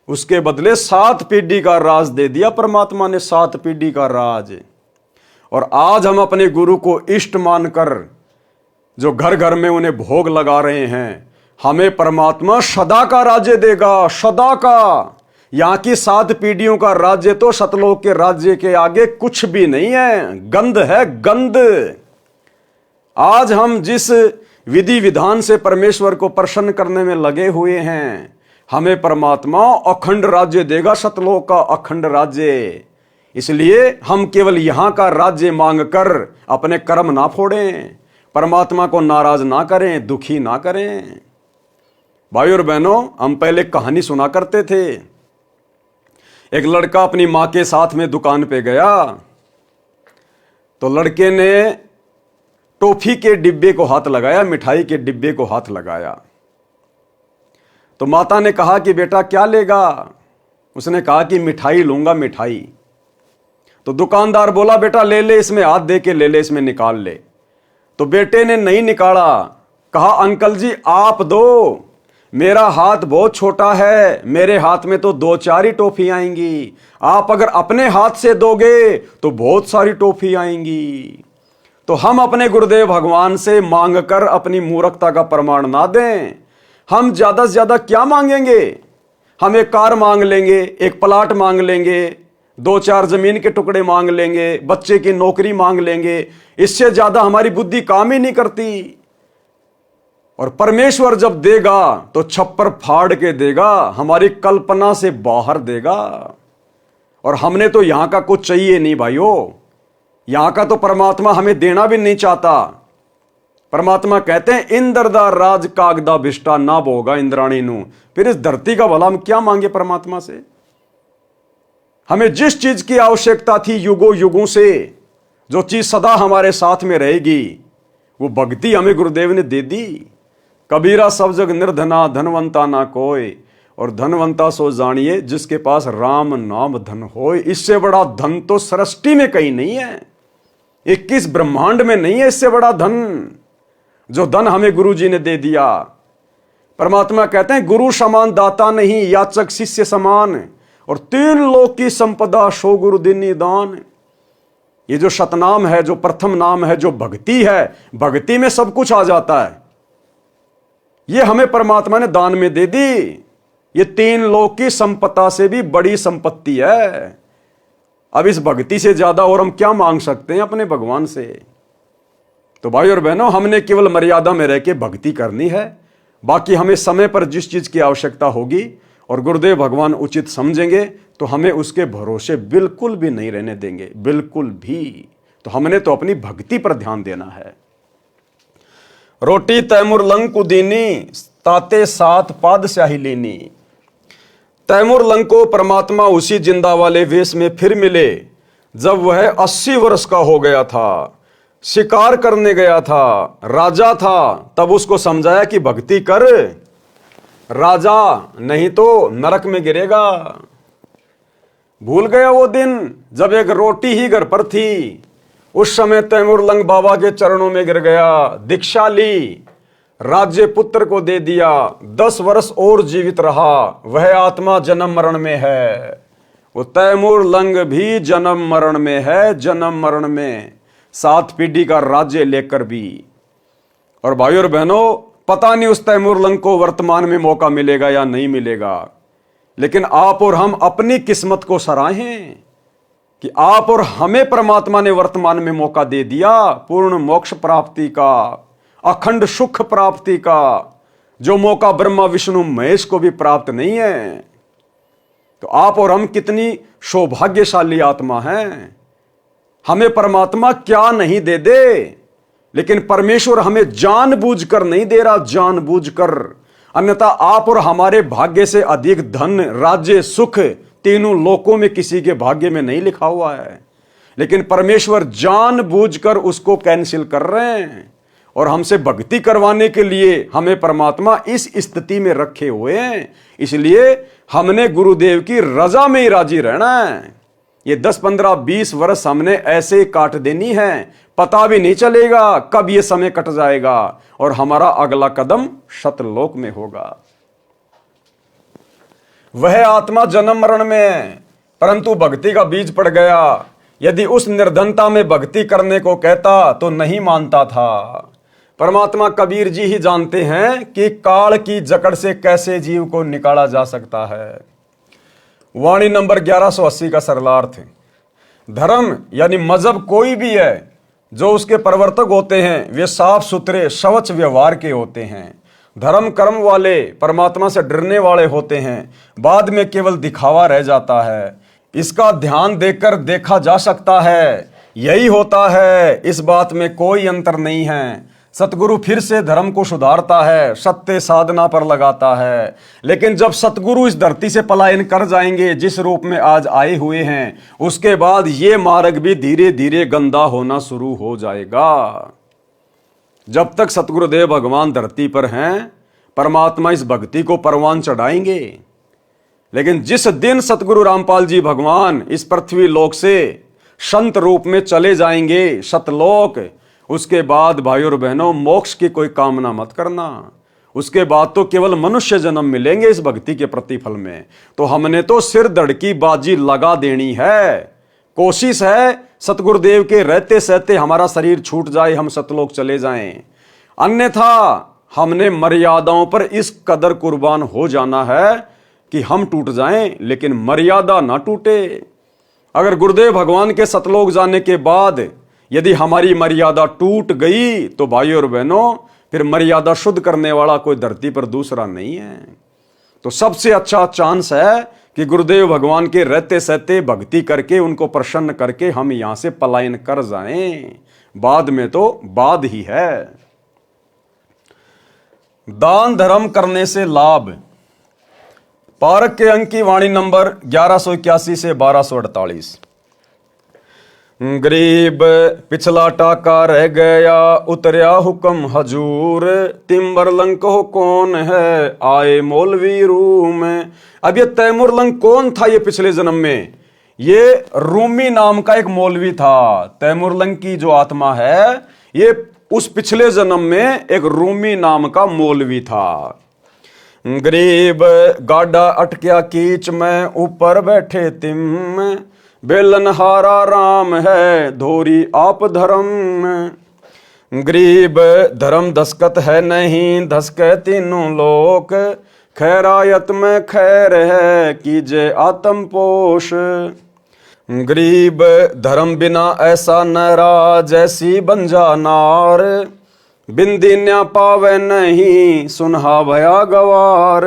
उसके बदले 7 पीढ़ी का राज दे दिया परमात्मा ने, 7 पीढ़ी का राज। और आज हम अपने गुरु को इष्ट मानकर जो घर घर में उन्हें भोग लगा रहे हैं, हमें परमात्मा सदा का राज्य देगा, सदा का। यहां की 7 पीढ़ियों का राज्य तो सतलोक के राज्य के आगे कुछ भी नहीं है, गंध है, गंध। आज हम जिस विधि विधान से परमेश्वर को प्रसन्न करने में लगे हुए हैं, हमें परमात्मा अखंड राज्य देगा, सतलोक का अखंड राज्य। इसलिए हम केवल यहां का राज्य मांगकर अपने कर्म ना फोड़ें, परमात्मा को नाराज ना करें, दुखी ना करें। भाई और बहनों, हम पहले कहानी सुना करते थे। एक लड़का अपनी मां के साथ में दुकान पे गया, तो लड़के ने टॉफी के डिब्बे को हाथ लगाया, मिठाई के डिब्बे को हाथ लगाया। तो माता ने कहा कि बेटा क्या लेगा? उसने कहा कि मिठाई लूंगा, मिठाई। तो दुकानदार बोला बेटा ले ले, इसमें हाथ दे के ले ले, इसमें निकाल ले। तो बेटे ने नहीं निकाला, कहा अंकल जी आप दो, मेरा हाथ बहुत छोटा है, मेरे हाथ में तो 2-4 ही टॉफी आएंगी, आप अगर अपने हाथ से दोगे तो बहुत सारी टॉफी आएंगी। तो हम अपने गुरुदेव भगवान से मांगकर अपनी मूर्खता का प्रमाण ना दें। हम ज्यादा से ज्यादा क्या मांगेंगे? हम एक कार मांग लेंगे, एक प्लाट मांग लेंगे, 2-4 जमीन के टुकड़े मांग लेंगे, बच्चे की नौकरी मांग लेंगे। इससे ज्यादा हमारी बुद्धि काम ही नहीं करती। और परमेश्वर जब देगा तो छप्पर फाड़ के देगा, हमारी कल्पना से बाहर देगा। और हमने तो यहां का कुछ चाहिए नहीं भाइयों, यहां का तो परमात्मा हमें देना भी नहीं चाहता। परमात्मा कहते हैं इंद्रदा राज कागदा भिष्टा ना भोगा इंद्राणी नू। फिर इस धरती का भला हम क्या मांगे परमात्मा से? हमें जिस चीज की आवश्यकता थी युगों युगों से, जो चीज सदा हमारे साथ में रहेगी, वो भक्ति हमें गुरुदेव ने दे दी। कबीरा सब जग निर्धना धनवंता ना कोई, और धनवंता सो जानिए जिसके पास राम नाम धन होए। इससे बड़ा धन तो सृष्टि में कहीं नहीं है, 21 ब्रह्मांड में नहीं है इससे बड़ा धन, जो धन हमें गुरु जी ने दे दिया। परमात्मा कहते हैं गुरु समान दाता नहीं, याचक शिष्य समान, और 3 लोक की संपदा सो गुरु दीनी दान। ये जो सतनाम है, जो प्रथम नाम है, जो भक्ति है, भक्ति में सब कुछ आ जाता है। ये हमें परमात्मा ने दान में दे दी। ये 3 लोक की संपदा से भी बड़ी संपत्ति है। अब इस भक्ति से ज्यादा और हम क्या मांग सकते हैं अपने भगवान से? तो भाई और बहनों, हमने केवल मर्यादा में रह के भक्ति करनी है। बाकी हमें समय पर जिस चीज की आवश्यकता होगी और गुरुदेव भगवान उचित समझेंगे तो हमें उसके भरोसे बिल्कुल भी नहीं रहने देंगे, बिल्कुल भी। तो हमने तो अपनी भक्ति पर ध्यान देना है। रोटी तैमूर लंग को दीनी, ताते 7 पातशाही लीनी। तैमूर लंग को परमात्मा उसी जिंदा वाले वेश में फिर मिले जब वह 80 वर्ष का हो गया था, शिकार करने गया था, राजा था। तब उसको समझाया कि भक्ति कर राजा, नहीं तो नरक में गिरेगा। भूल गया वो दिन जब एक रोटी ही घर पर थी। उस समय तैमूर लंग बाबा के चरणों में गिर गया, दीक्षा ली, राज्य पुत्र को दे दिया, 10 वर्ष और जीवित रहा। वह आत्मा जन्म मरण में है, वो तैमूर लंग भी जन्म मरण में है, जन्म मरण में, 7 पीढ़ी का राज्य लेकर भी। और भाई और बहनों, पता नहीं उस तैमूर लंग को वर्तमान में मौका मिलेगा या नहीं मिलेगा, लेकिन आप और हम अपनी किस्मत को सराहें कि आप और हमें परमात्मा ने वर्तमान में मौका दे दिया पूर्ण मोक्ष प्राप्ति का, अखंड सुख प्राप्ति का, जो मौका ब्रह्मा विष्णु महेश को भी प्राप्त नहीं है। तो आप और हम कितनी सौभाग्यशाली आत्मा हैं। हमें परमात्मा क्या नहीं दे दे, लेकिन परमेश्वर हमें जानबूझकर नहीं दे रहा, जानबूझकर। अन्यथा आप और हमारे भाग्य से अधिक धन, राज्य, सुख तीनों लोकों में किसी के भाग्य में नहीं लिखा हुआ है, लेकिन परमेश्वर जानबूझकर उसको कैंसिल कर रहे हैं और हमसे भक्ति करवाने के लिए हमें परमात्मा इस स्थिति में रखे हुए हैं। इसलिए हमने गुरुदेव की रजा में ही राजी रहना है। ये 10, 15, 20 वर्ष हमने ऐसे ही काट देनी है, पता भी नहीं चलेगा कब ये समय कट जाएगा और हमारा अगला कदम सतलोक में होगा। वह आत्मा जन्म मरण में है, परंतु भक्ति का बीज पड़ गया। यदि उस निर्धनता में भक्ति करने को कहता तो नहीं मानता था। परमात्मा कबीर जी ही जानते हैं कि काल की जकड़ से कैसे जीव को निकाला जा सकता है। वाणी नंबर 1180 का सरलार्थ, धर्म यानी मजहब कोई भी है, जो उसके प्रवर्तक होते हैं वे साफ सुथरे शवच व्यवहार के होते हैं। धर्म कर्म वाले परमात्मा से डरने वाले होते हैं, बाद में केवल दिखावा रह जाता है। इसका ध्यान देकर देखा जा सकता है, यही होता है, इस बात में कोई अंतर नहीं है। सतगुरु फिर से धर्म को सुधारता है, सत्य साधना पर लगाता है। लेकिन जब सतगुरु इस धरती से पलायन कर जाएंगे जिस रूप में आज आए हुए हैं, उसके बाद ये मार्ग भी धीरे धीरे गंदा होना शुरू हो जाएगा। जब तक सतगुरुदेव भगवान धरती पर हैं, परमात्मा इस भक्ति को परवान चढ़ाएंगे। लेकिन जिस दिन सतगुरु रामपाल जी भगवान इस पृथ्वी लोक से संत रूप में चले जाएंगे सतलोक, उसके बाद भाइयों और बहनों मोक्ष की कोई कामना मत करना। उसके बाद तो केवल मनुष्य जन्म मिलेंगे इस भक्ति के प्रतिफल में। तो हमने तो सिर धड़ की बाजी लगा देनी है। कोशिश है सतगुरुदेव के रहते सहते हमारा शरीर छूट जाए, हम सतलोक चले जाएं। अन्यथा हमने मर्यादाओं पर इस कदर कुर्बान हो जाना है कि हम टूट जाएं, लेकिन मर्यादा ना टूटे। अगर गुरुदेव भगवान के सतलोक जाने के बाद यदि हमारी मर्यादा टूट गई तो भाइयों और बहनों फिर मर्यादा शुद्ध करने वाला कोई धरती पर दूसरा नहीं है। तो सबसे अच्छा चांस है कि गुरुदेव भगवान के रहते सहते भक्ति करके उनको प्रसन्न करके हम यहां से पलायन कर जाएं। बाद में तो बाद ही है। दान धर्म करने से लाभ, पारक के अंक की वाणी नंबर 1181 से 1248। गरीब पिछला टाका रह गया, उतरया हुक्म हजूर, तिम्बरलंक हो कौन है, आए मौलवी रूम। अब ये तैमूरलंक कौन था? ये पिछले जन्म में ये रूमी नाम का एक मौलवी था। तैमूरलंक की जो आत्मा है ये उस पिछले जन्म में एक रूमी नाम का मौलवी था। गरीब गाड़ा अटकिया कीच में, ऊपर बैठे तिम, बेलनहारा राम है, धोरी आप धर्म। गरीब धर्म दस्कत है नहीं, धसके तीनों लोक, खैरायत में खैर है, कीजे आत्म पोष। गरीब धर्म बिना ऐसा नरा, जैसी बंजा नार, बिंदी न्या पावे नहीं, सुनहा भया गवार।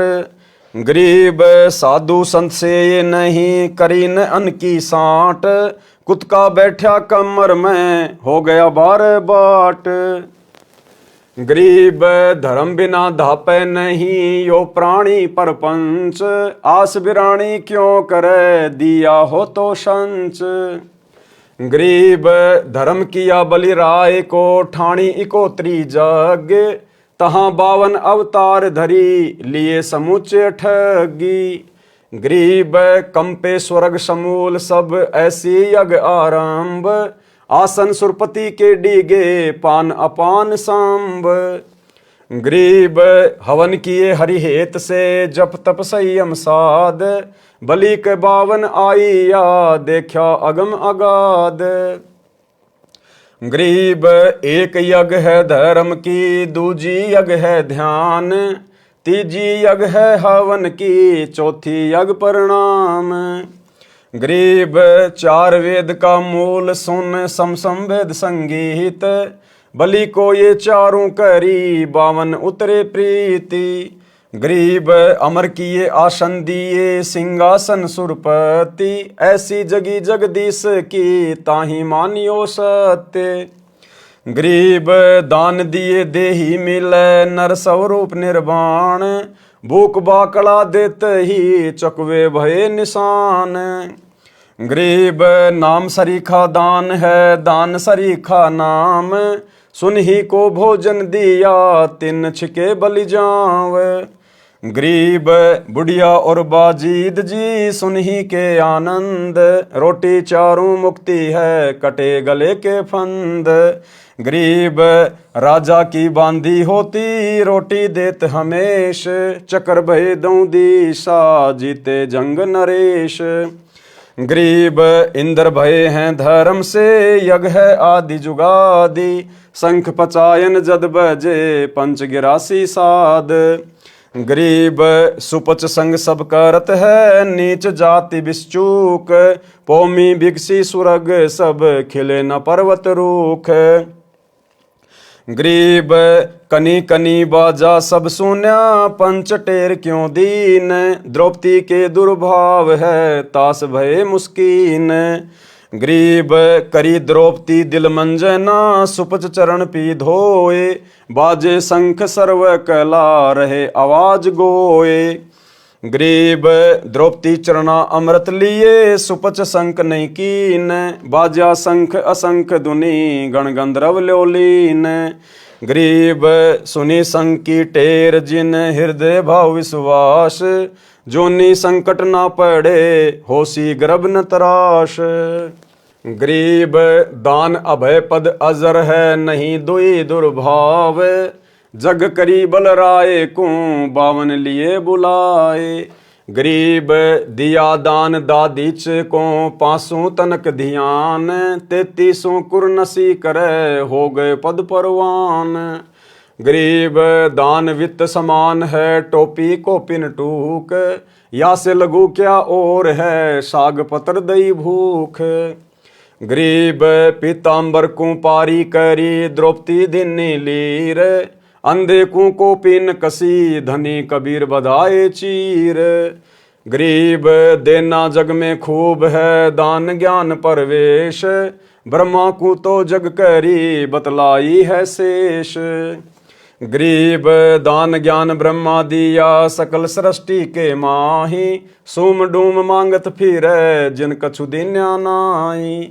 गरीब साधु संत से ये नहीं, करी न अन की साट, कुत्का बैठा कमर में, हो गया बार बाट। गरीब धर्म बिना धापे नहीं, यो प्राणी परपंच, आस बिरानी क्यों करे, दिया हो तो संच। गरीब धर्म किया बलि राय को, ठाणी इकोत्री जग, तहां 52 अवतार धरी, लिए समूचे ठगी। गरीब कंपे स्वर्ग समूल, सब ऐसी यज्ञ आरंभ, आसन सुरपति के डीगे, पान अपान सांब। गरीब हवन किए हरिहेत से, जप तप संयम साध, बलि के 52 आईया, देखा अगम अगाध। गरीब एक यज्ञ है धर्म की, दूजी यज्ञ है ध्यान, तीजी यज्ञ है हवन की, चौथी यज्ञ परिणाम। गरीब 4 वेद का मूल सुन, समसम वेद संगीत, बलि को ये चारों करी, 52 उतरे प्रीति। गरीब अमर किए आसन दिए, सिंहासन सुरपति, ऐसी जगी जगदीश की, ताही मानियो सत्य। गरीब दान दिए देही मिले नर स्वरूप निर्वाण, भूख बाकड़ा देते ही चकवे भये निशान। गरीब नाम सरीखा दान है दान सरीखा नाम, सुन ही को भोजन दिया तिन छिके बलि जाव। गरीब बुढ़िया और बाजीद जी सुन ही के आनंद, रोटी चारों मुक्ति है कटे गले के फंद। गरीब राजा की बांधी होती रोटी देत हमेश, चक्र भय दऊं दिशा जीते जंग नरेश। गरीब इंद्र भय हैं धर्म से यज्ञ है आदि जुगादि, शंख पचायन जद बजे पंच गिरासी साध। गरीब सुपच संग सब करत है नीच जाति बिश्चूक, पौमी बिगसी सुरग सब खिले न पर्वत रूख। गरीब कनी कनी बाजा सब सुन्या पंच टेर क्यों दीन, द्रौपदी के दुर्भाव है तास भये मुस्कीन। गरीब करी द्रौपदी दिल मंजना सुपच चरण पी धोए, बाजे शंख सर्व कला रहे आवाज गोए। गरीब द्रौपदी चरणा अमृत लिए सुपच शंख नहीं कीन, बाजा शंख असंख दुनी गण गंधर्व ल्योलीन। गरीब सुनी शंख की टेर जिन हृदय भाव विश्वास, जोनी संकट ना पड़े होसी गर्भ न तराश। गरीब दान अभय पद अजर है नहीं दुई दुर्भाव, जग करी बल राय को बावन लिए बुलाए। गरीब दिया दान दादीच को पांसों तनक ध्यान, 33 कुरनसी करे हो गए पद परवान। गरीब दान वित्त समान है टोपी को पिन टूक, या से लगू क्या और है साग पत्र दई भूख। गरीब पीताम्बर को पारी करी द्रौपदी दिनी लीर, अंधे को पिन कसी धनी कबीर बधाए चीर। गरीब देना जग में खूब है दान ज्ञान परवेश, ब्रह्मा को तो जग करी बतलाई है शेष। गरीब दान ज्ञान ब्रह्मा दिया सकल सृष्टि के माही, सूम डूम मांगत फिरे जिन कछु दिन्या नाई।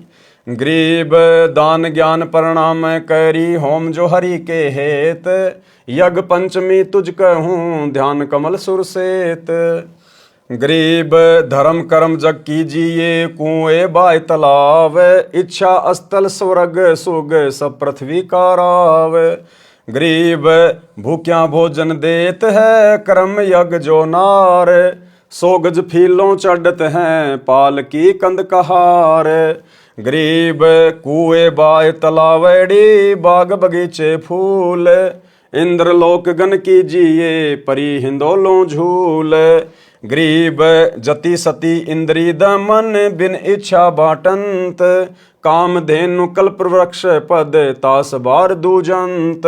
गरीब दान ज्ञान प्रणाम करी होम जो हरि के हेत, यज्ञ पंचमी तुझ कहूँ ध्यान कमल सुरसेत। गरीब धर्म कर्म जग कीजिए कुएं बाय तालाब, इच्छा अस्थल स्वर्ग सुग सब पृथ्वी का राव। गरीब भूख्या भोजन देत है कर्म यज्ञ जो नार, 100 गज फीलों चढ़त हैं पाल की कंद कहार। गरीब कुएं बाय तलावड़ी बाग बगीचे फूल, इंद्रलोक गण कीजिए परी हिंदोलों झूल। गरीब जति सती इंद्री दमन बिन इच्छा बाटंत, काम धेनु कल्प वृक्ष पद तास बार दूजंत।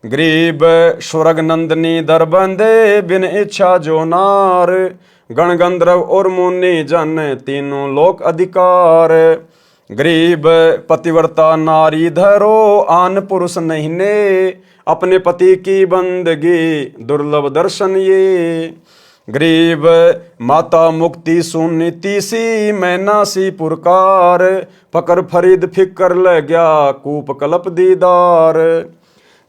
गरीब स्वर्ग नंदनी दर बंदे बिन इच्छा जो नार, गण गंधर्व और मुनि जन तीनों लोक अधिकार। गरीब पतिव्रता नारी धरो आन पुरुष नहीं ने, अपने पति की बंदगी दुर्लभ दर्शन ये। गरीब माता मुक्ति सुनीति सी मैना सी पुरकार, पकर फरीद फिकर ल गया कूप कलप दीदार।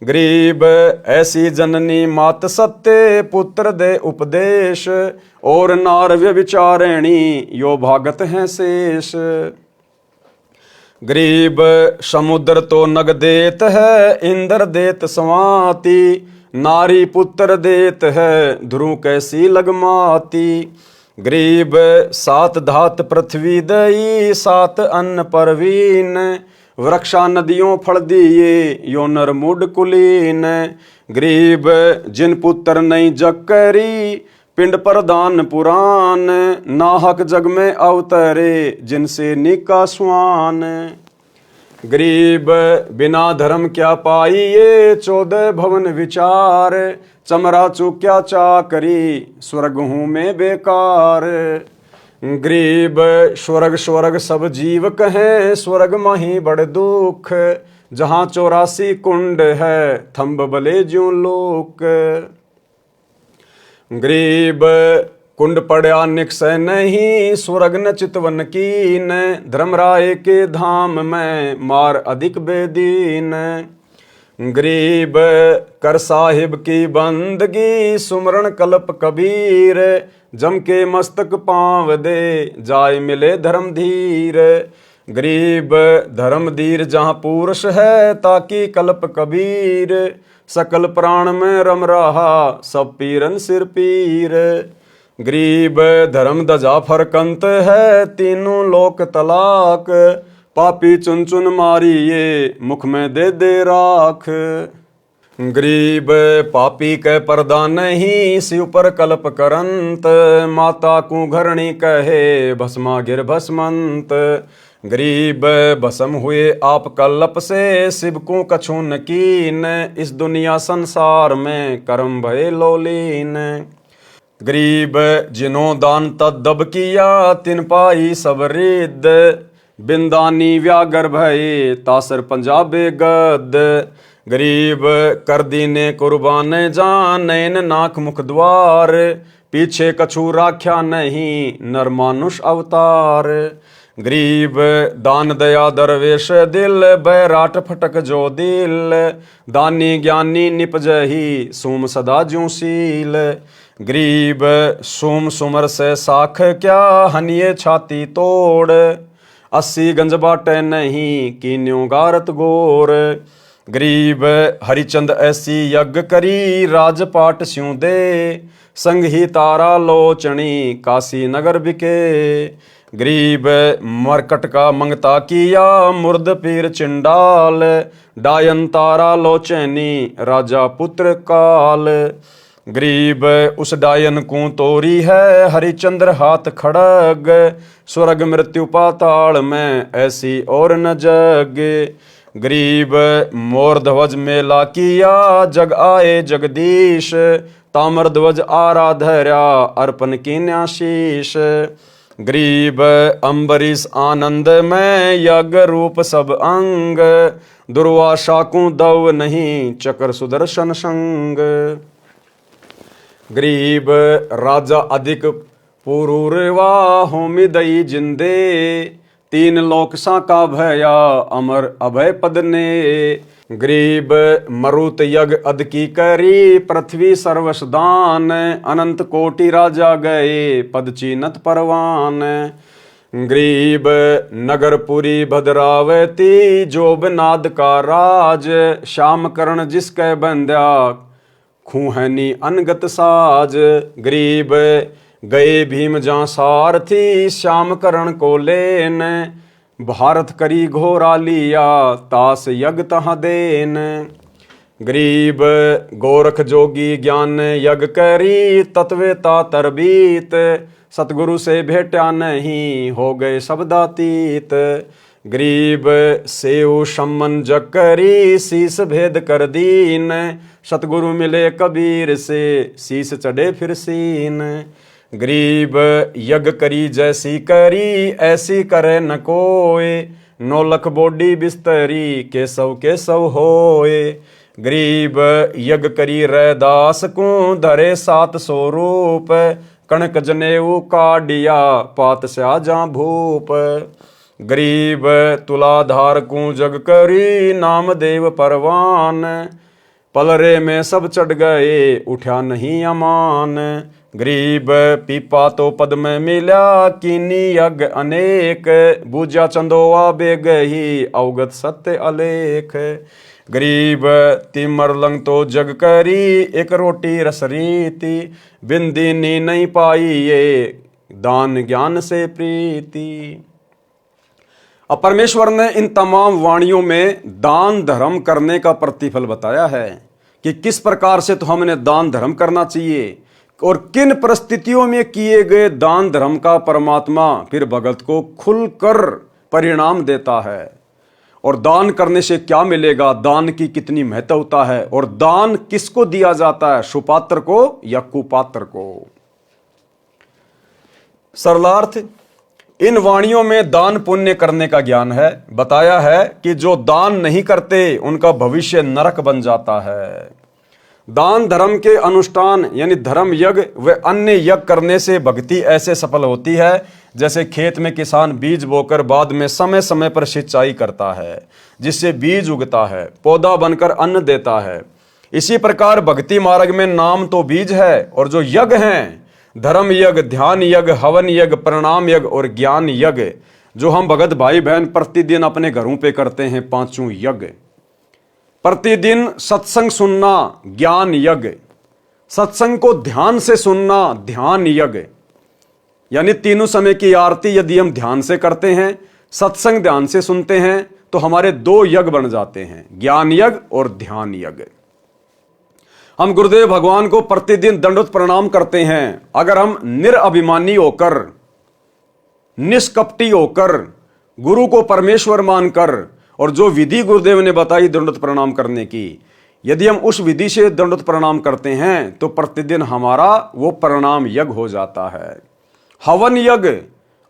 गरीब ऐसी जननी मात सत्य पुत्र दे उपदेश, और नार व्यभिचारिणी यो भागत हैं शेष। गरीब समुद्र तो नग देत है इंद्र देत स्वाति, नारी पुत्र देत है ध्रुव कैसी लगमाती। गरीब 7 धात पृथ्वी दई 7 अन्न परवीन, वृक्षा नदियों फल दिए यो नर मूड कुलीन। गरीब जिन पुत्र नहीं जग करी पिंड प्रदान पुराण, नाहक जग में अवतरे जिनसे निका स्वान। गरीब बिना धर्म क्या पाइए 14 भवन विचार, चमरा चूक्या चाकरी स्वर्ग हूँ में बेकार। गरीब स्वर्ग स्वर्ग सब जीव कहें स्वर्ग माही बड़ दुख, जहाँ 84 कुंड है थंब बले ज्यों लोक। गरीब कुंड पड़ा निकसै नहीं, स्वर्ग न चितवन कीन, धर्मराय के धाम में मार अधिक बेदीन। गरीब कर साहिब की बंदगी, सुमरण कल्प कबीर, जम के मस्तक पाँव दे जाय मिले धर्म धीर। गरीब धर्म धीर जहाँ पुरुष है, ताकि कल्प कबीर, सकल प्राण में रम रहा सब पीरन सिर पीर। गरीब धर्म दजा फरकंत है, तीनों लोक तलाक, पापी चुन चुन मारिए मुख में दे दे राख। गरीब पापी के पर्दा नहीं, शिव पर कल्प करंत, माता को घरणी कहे भस्मा गिर भस्मंत। गरीब भस्म हुए आप कल्प से, शिव को कछु न कीन, इस दुनिया संसार में कर्म भय लोलीन। गरीब जिन्हों दान तद्दब किया, तिन पाई सब रिद, बिंदानी व्यागर भये तासर पंजाबे गद। गरीब कर दीने कुर्बान जान, नैन नाक मुख द्वार, पीछे कछु राख्या नहीं नर मानुष अवतार। गरीब दान दया दरवेश दिल, बैराट फटक जो दिल, दानी ज्ञानी निपजही सोम सदा ज्यों सील। गरीब सोम सुमर से साख क्या, हनिये छाती तोड़, 80 गंज बाटे नहीं कीन्यों गारत गोर। गरीब हरिचंद ऐसी यज्ञ करी, राजपाट स्यों दे, संग ही तारा लोचनी काशी नगर बिके। गरीब मरकट का मंगता किया, मुर्द पीर चिंडाल, डायन तारा लोचनी राजा पुत्र काल। गरीब उस डायन को तोरी है, हरिचंद्र हाथ खड़ग, स्वर्ग मृत्यु पाताल में ऐसी और न जग। गरीब मोर ध्वज मेला किया, जग आए जगदीश, ताम्र ध्वज आराधर्या अर्पण की न्याशीष। गरीब अम्बरीश आनंद में यज्ञ रूप सब अंग, दुर्वासा को दव नहीं चक्र सुदर्शन संग। गरीब राजा अधिक पुरूरवा होमी दई जिंदे, 3 लोक साका भया अमर अभय पद ने। गरीब मरुत यज्ञ अद की करी, पृथ्वी सर्वस दान, अनंत कोटि राजा गए पद चीनत परवान। गरीब नगरपुरी भद्रावती, जोब नाद का राज, श्याम करण जिसके बंद्या खूहनी अनगत साज। गरीब गए भीम जहाँ सारथी, श्याम करण को लेन, भारत करी घोरा लिया तास यज्ञ तहाँ देन। गरीब गोरख जोगी ज्ञान यज्ञ करी, तत्वेता तरबीत, सतगुरु से भेटा नहीं हो गए शब्दातीत। गरीब सेव सम्मन जग करी, शीस भेद कर दीन, सतगुरु मिले कबीर से शीस चढ़े फिर सीन। गरीब यज्ञ करी जैसी करी, ऐसी करे न कोय, 9 लख बोडी बिस्तरी केसव केसव होए। गरीब यज्ञ करी रैदास को, धरे 700 रूप, कणक जनेऊ काडिया पात स्या जा भूप। गरीब तुलाधार को जग करी, नाम देव परवान, पलरे में सब चढ़ गए उठा नहीं अमान। गरीब पीपा तो पद में मिला, कीनी यज्ञ अनेक, बूझा चंदोआ बेगही अवगत सत्य अलेख। गरीब तिमर लंग तो जग करी, एक रोटी रस रीति, बिंदीनी नहीं पाई ये दान ज्ञान से प्रीति। अब परमेश्वर ने इन तमाम वाणियों में दान धर्म करने का प्रतिफल बताया है कि किस प्रकार से तो हमें दान धर्म करना चाहिए और किन परिस्थितियों में किए गए दान धर्म का परमात्मा फिर भगत को खुलकर परिणाम देता है। और दान करने से क्या मिलेगा, दान की कितनी महत्वता है और दान किसको दिया जाता है, सुपात्र को या कुपात्र को। सरलार्थ, इन वाणियों में दान पुण्य करने का ज्ञान है। बताया है कि जो दान नहीं करते उनका भविष्य नरक बन जाता है। दान धर्म के अनुष्ठान यानी धर्म यज्ञ व अन्य यज्ञ करने से भक्ति ऐसे सफल होती है जैसे खेत में किसान बीज बोकर बाद में समय समय पर सिंचाई करता है, जिससे बीज उगता है, पौधा बनकर अन्न देता है। इसी प्रकार भक्ति मार्ग में नाम तो बीज है और जो यज्ञ हैं, धर्म यज्ञ, ध्यान यज्ञ, हवन यज्ञ, प्रणाम यज्ञ और ज्ञान यज्ञ, जो हम भगत भाई बहन प्रतिदिन अपने घरों पे करते हैं, पांचों यज्ञ। प्रतिदिन सत्संग सुनना ज्ञान यज्ञ, सत्संग को ध्यान से सुनना ध्यान यज्ञ, यानी तीनों समय की आरती यदि हम ध्यान से करते हैं, सत्संग ध्यान से सुनते हैं, तो हमारे दो यज्ञ बन जाते हैं, ज्ञान यज्ञ और ध्यान यज्ञ। हम गुरुदेव भगवान को प्रतिदिन दंडवत प्रणाम करते हैं। अगर हम निरअभिमानी होकर, निष्कपटी होकर, गुरु को परमेश्वर मानकर और जो विधि गुरुदेव ने बताई दंडवत प्रणाम करने की, यदि हम उस विधि से दंडवत प्रणाम करते हैं तो प्रतिदिन हमारा वो प्रणाम यज्ञ हो जाता है। हवन यज्ञ,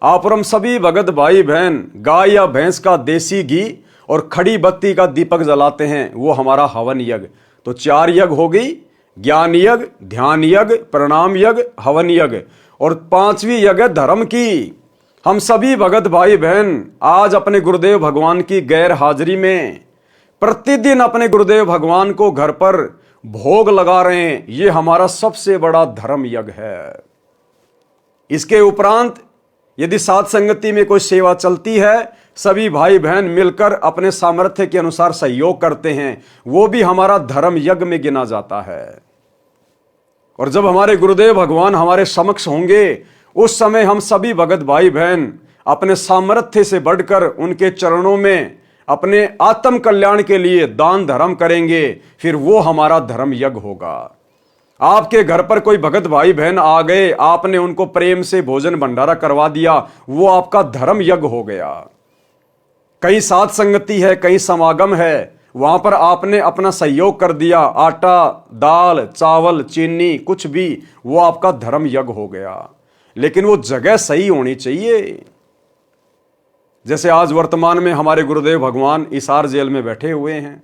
आप और हम सभी भगत भाई बहन गाय या भैंस का देसी घी और खड़ी बत्ती का दीपक जलाते हैं, वो हमारा हवन यज्ञ। तो 4 यज्ञ हो गई, ज्ञान यज्ञ, ध्यान यज्ञ, प्रणाम यज्ञ, हवन यज्ञ, और 5वीं यज्ञ धर्म की। हम सभी भगत भाई बहन आज अपने गुरुदेव भगवान की गैर हाजिरी में प्रतिदिन अपने गुरुदेव भगवान को घर पर भोग लगा रहे हैं। ये हमारा सबसे बड़ा धर्म यज्ञ है। इसके उपरांत यदि साथ संगति में कोई सेवा चलती है, सभी भाई बहन मिलकर अपने सामर्थ्य के अनुसार सहयोग करते हैं, वो भी हमारा धर्म यज्ञ में गिना जाता है। और जब हमारे गुरुदेव भगवान हमारे समक्ष होंगे, उस समय हम सभी भगत भाई बहन अपने सामर्थ्य से बढ़कर उनके चरणों में अपने आत्म कल्याण के लिए दान धर्म करेंगे, फिर वो हमारा धर्म यज्ञ होगा। आपके घर पर कोई भगत भाई बहन आ गए, आपने उनको प्रेम से भोजन भंडारा करवा दिया, वो आपका धर्म यज्ञ हो गया। कहीं साथ संगति है, कहीं समागम है, वहां पर आपने अपना सहयोग कर दिया, आटा, दाल, चावल, चीनी, कुछ भी, वो आपका धर्म यज्ञ हो गया। लेकिन वो जगह सही होनी चाहिए। जैसे आज वर्तमान में हमारे गुरुदेव भगवान इसार जेल में बैठे हुए हैं,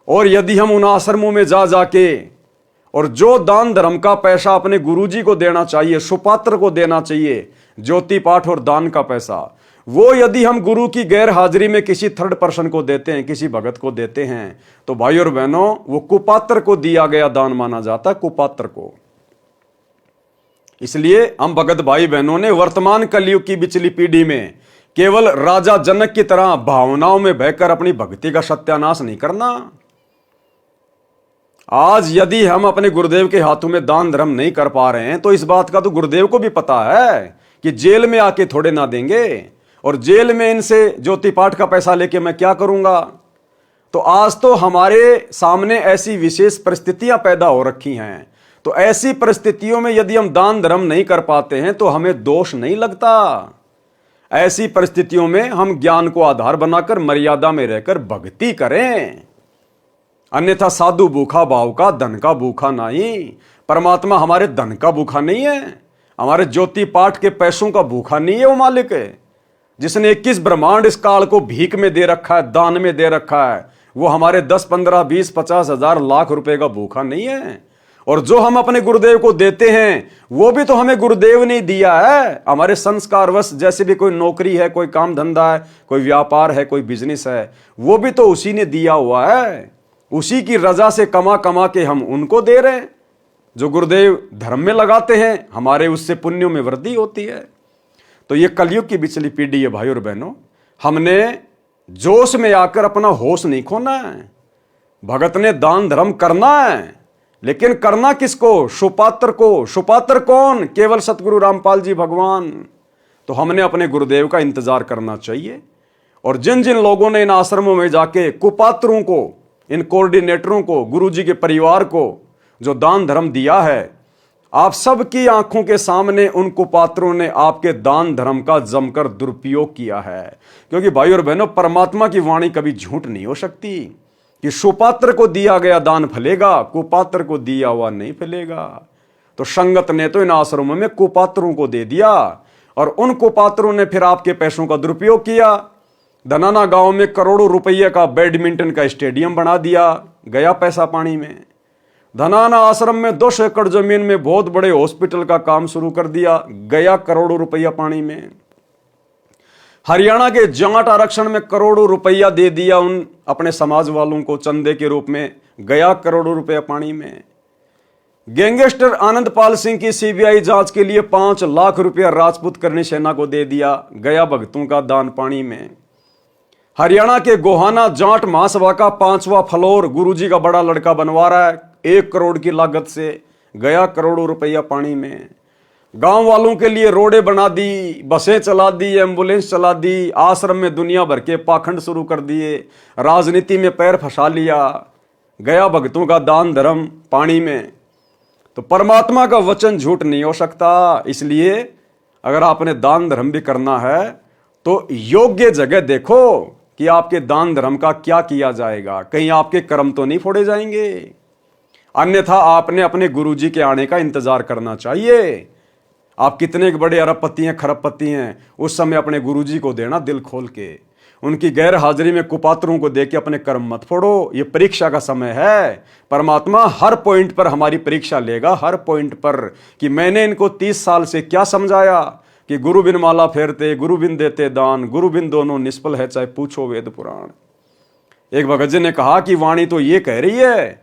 और यदि हम उन आश्रमों में जा जाके और जो दान धर्म का पैसा अपने गुरुजी को देना चाहिए, सुपात्र को देना चाहिए, ज्योति पाठ और दान का पैसा, वो यदि हम गुरु की गैर हाजिरी में किसी थर्ड पर्सन को देते हैं, किसी भगत को देते हैं, तो भाई और बहनों, वो कुपात्र को दिया गया दान माना जाता है, कुपात्र को। इसलिए हम भगत भाई बहनों ने वर्तमान कलयुग की बिचली पीढ़ी में केवल राजा जनक की तरह भावनाओं में बहकर अपनी भक्ति का सत्यानाश नहीं करना। आज यदि हम अपने गुरुदेव के हाथों में दान धर्म नहीं कर पा रहे हैं, तो इस बात का तो गुरुदेव को भी पता है कि जेल में आके थोड़े ना देंगे, और जेल में इनसे ज्योति पाठ का पैसा लेके मैं क्या करूंगा। तो आज तो हमारे सामने ऐसी विशेष परिस्थितियां पैदा हो रखी हैं, तो ऐसी परिस्थितियों में यदि हम दान धर्म नहीं कर पाते हैं तो हमें दोष नहीं लगता। ऐसी परिस्थितियों में हम ज्ञान को आधार बनाकर मर्यादा में रहकर भक्ति करें। अन्यथा साधु भूखा भाव का, धन का भूखा नहीं। परमात्मा हमारे धन का भूखा नहीं है, हमारे ज्योति पाठ के पैसों का भूखा नहीं है। वो मालिक है जिसने 21 ब्रह्मांड इस काल को भीख में दे रखा है, दान में दे रखा है, वो हमारे 10, 15, 20, 50 हजार लाख रुपए का भूखा नहीं है। और जो हम अपने गुरुदेव को देते हैं, वो भी तो हमें गुरुदेव ने दिया है। हमारे संस्कारवश जैसे भी कोई नौकरी है, कोई काम धंधा है, कोई व्यापार है, कोई बिजनेस है, वो भी तो उसी ने दिया हुआ है। उसी की रजा से कमा कमा के हम उनको दे रहे हैं। जो गुरुदेव धर्म में लगाते हैं, हमारे उससे पुण्यों में वृद्धि होती है। तो ये कलयुग की बिचली पीढ़ी है भाई और बहनों, हमने जोश में आकर अपना होश नहीं खोना है। भगत ने दान धर्म करना है, लेकिन करना किसको? सुपात्र को। सुपात्र कौन? केवल सतगुरु रामपाल जी भगवान। तो हमने अपने गुरुदेव का इंतजार करना चाहिए। और जिन जिन लोगों ने इन आश्रमों में जाके कुपात्रों को, इन कोऑर्डिनेटरों को, गुरुजी के परिवार को जो दान धर्म दिया है, आप सबकी आंखों के सामने उन कुपात्रों ने आपके दान धर्म का जमकर दुरुपयोग किया है। क्योंकि भाई और बहनों, परमात्मा की वाणी कभी झूठ नहीं हो सकती कि सुपात्र को दिया गया दान फलेगा, कुपात्र को दिया हुआ नहीं फलेगा। तो संगत ने तो इन आश्रमों में कुपात्रों को दे दिया, और उन कुपात्रों ने फिर आपके पैसों का दुरुपयोग किया। धनाना गांव में करोड़ों रुपये का बैडमिंटन का स्टेडियम बना दिया, गया पैसा पानी में। धनाना आश्रम में 200 एकड़ जमीन में बहुत बड़े हॉस्पिटल का काम शुरू कर दिया, गया करोड़ों रुपया पानी में। हरियाणा के जाट आरक्षण में करोड़ों रुपया दे दिया उन अपने समाज वालों को चंदे के रूप में, गया करोड़ों रुपया पानी में। गैंगस्टर आनंदपाल सिंह की सीबीआई जांच के लिए 5 लाख रुपया राजपूत करनी सेना को दे दिया, गया भक्तों का दान पानी में। हरियाणा के गोहाना जाट महासभा का 5वां फ्लोर गुरुजी का बड़ा लड़का बनवा रहा है 1 करोड़ की लागत से, गया करोड़ों रुपया पानी में। गांव वालों के लिए रोडें बना दी, बसें चला दी, एम्बुलेंस चला दी, आश्रम में दुनिया भर के पाखंड शुरू कर दिए, राजनीति में पैर फंसा लिया, गया भक्तों का दान धर्म पानी में। तो परमात्मा का वचन झूठ नहीं हो सकता, इसलिए अगर आपने दान धर्म भी करना है तो योग्य जगह देखो कि आपके दान धर्म का क्या किया जाएगा, कहीं आपके कर्म तो नहीं फोड़े जाएंगे। अन्यथा आपने अपने गुरुजी के आने का इंतजार करना चाहिए। आप कितने बड़े अरबपति हैं, खरबपति हैं, उस समय अपने गुरुजी को देना दिल खोल के। उनकी गैर हाजिरी में कुपात्रों को देके अपने कर्म मत फोड़ो, ये परीक्षा का समय है। परमात्मा हर पॉइंट पर हमारी परीक्षा लेगा, हर पॉइंट पर, कि मैंने इनको 30 साल से क्या समझाया कि गुरु बिन माला फेरते, गुरु बिन देते दान, गुरु बिन दोनों निष्फल है, चाहे पूछो वेद पुराण। एक भगत जी ने कहा कि वाणी तो ये कह रही है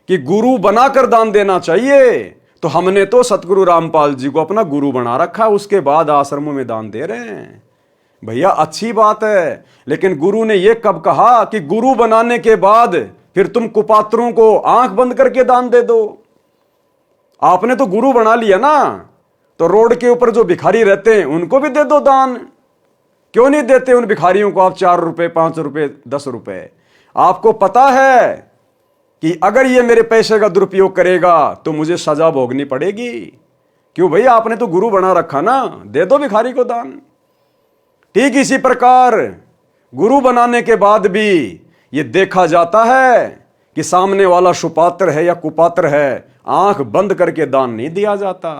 कि गुरु बनाकर दान देना चाहिए, तो हमने तो सतगुरु रामपाल जी को अपना गुरु बना रखा, उसके बाद आश्रमों में दान दे रहे हैं। भैया अच्छी बात है, लेकिन गुरु ने यह कब कहा कि गुरु बनाने के बाद फिर तुम कुपात्रों को आंख बंद करके दान दे दो? आपने तो गुरु बना लिया ना, तो रोड के ऊपर जो भिखारी रहते हैं उनको भी दे दो दान। क्यों नहीं देते उन भिखारियों को आप 4 रुपए, 5 रुपए, 10 रुपए? आपको पता है कि अगर ये मेरे पैसे का दुरुपयोग करेगा तो मुझे सजा भोगनी पड़ेगी। क्यों भैया, आपने तो गुरु बना रखा ना, दे दो भिखारी को दान। ठीक इसी प्रकार गुरु बनाने के बाद भी ये देखा जाता है कि सामने वाला सुपात्र है या कुपात्र है, आंख बंद करके दान नहीं दिया जाता।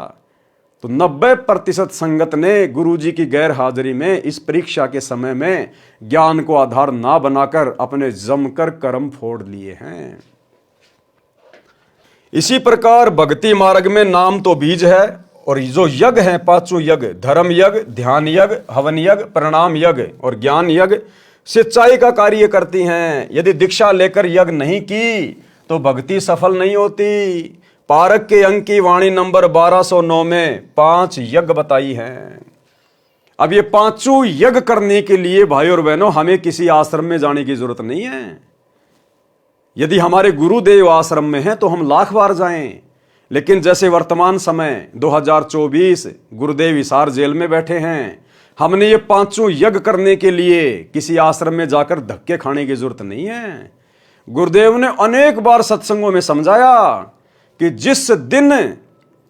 तो 90% संगत ने गुरुजी की गैर हाजिरी में इस परीक्षा के समय में ज्ञान को आधार ना बनाकर अपने जमकर कर्म फोड़ लिए हैं। इसी प्रकार भक्ति मार्ग में नाम तो बीज है, और जो यज्ञ हैं 5 यज्ञ, धर्म यज्ञ, ध्यान यज्ञ, हवन यज्ञ, प्रणाम यज्ञ और ज्ञान यज्ञ सिंचाई का कार्य करती हैं। यदि दीक्षा लेकर यज्ञ नहीं की तो भक्ति सफल नहीं होती। पारक के अंक की वाणी नंबर 1209 में 5 यज्ञ बताई हैं। अब ये 5 यज्ञ करने के लिए भाई और बहनों हमें किसी आश्रम में जाने की जरूरत नहीं है। यदि हमारे गुरुदेव आश्रम में हैं तो हम लाख बार जाएं, लेकिन जैसे वर्तमान समय 2024 गुरुदेव हिसार जेल में बैठे हैं, हमने ये 5 यज्ञ करने के लिए किसी आश्रम में जाकर धक्के खाने की जरूरत नहीं है। गुरुदेव ने अनेक बार सत्संगों में समझाया कि जिस दिन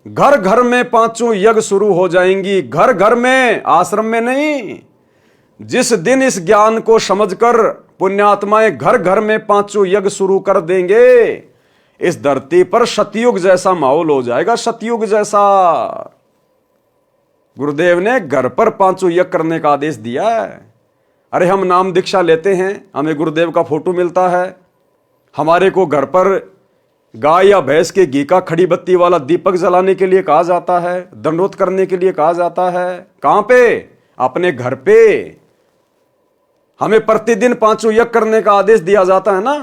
घर घर में 5 यज्ञ शुरू हो जाएंगी, घर घर में, आश्रम में नहीं, जिस दिन इस ज्ञान को समझकर पुण्यात्माएं घर घर में 5 यज्ञ शुरू कर देंगे, इस धरती पर सतयुग जैसा माहौल हो जाएगा, सतयुग जैसा। गुरुदेव ने घर पर 5 यज्ञ करने का आदेश दिया है। अरे हम नाम दीक्षा लेते हैं, हमें गुरुदेव का फोटो मिलता है, हमारे को घर पर गाय या भैंस के घी का खड़ी बत्ती वाला दीपक जलाने के लिए कहा जाता है, दंडोत करने के लिए कहा जाता है। कहां पे? अपने घर पे। हमें प्रतिदिन 5 यज्ञ करने का आदेश दिया जाता है ना,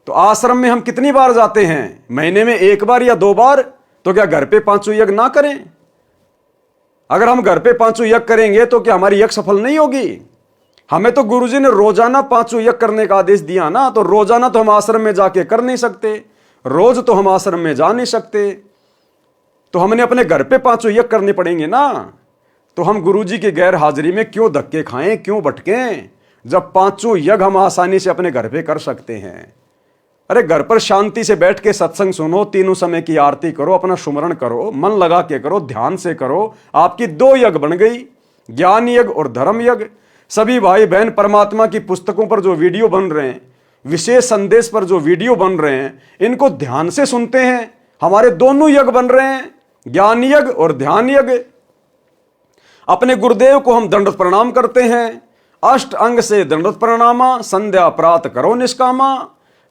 तो आश्रम में हम कितनी बार जाते हैं? महीने में 1 बार या 2 बार। तो क्या घर पे 5 यज्ञ ना करें? अगर हम घर पे 5 यज्ञ करेंगे तो क्या हमारी यज्ञ सफल नहीं होगी? हमें तो गुरुजी ने रोजाना 5 यज्ञ करने का आदेश दिया ना, तो रोजाना तो हम आश्रम में जाके कर नहीं सकते, रोज तो हम आश्रम में जा नहीं सकते, तो हमने अपने घर पे 5 यज्ञ करने पड़ेंगे ना। तो हम गुरुजी की गैर हाजिरी में क्यों धक्के खाएं, क्यों भटकें, जब 5 यज्ञ हम आसानी से अपने घर पे कर सकते हैं। अरे घर पर शांति से बैठ के सत्संग सुनो, 3 समय की आरती करो, अपना सुमरण करो, मन लगा के करो, ध्यान से करो, आपकी 2 यज्ञ बन गई, ज्ञान यज्ञ और धर्म यज्ञ। सभी भाई बहन परमात्मा की पुस्तकों पर जो वीडियो बन रहे हैं, विशेष संदेश पर जो वीडियो बन रहे हैं, इनको ध्यान से सुनते हैं, हमारे दोनों यज्ञ बन रहे हैं, ज्ञान यज्ञ और ध्यान यज्ञ। अपने गुरुदेव को हम दंडवत प्रणाम करते हैं। अष्ट अंग से दंडवत प्रणामा, संध्या प्रातः करो निष्कामा।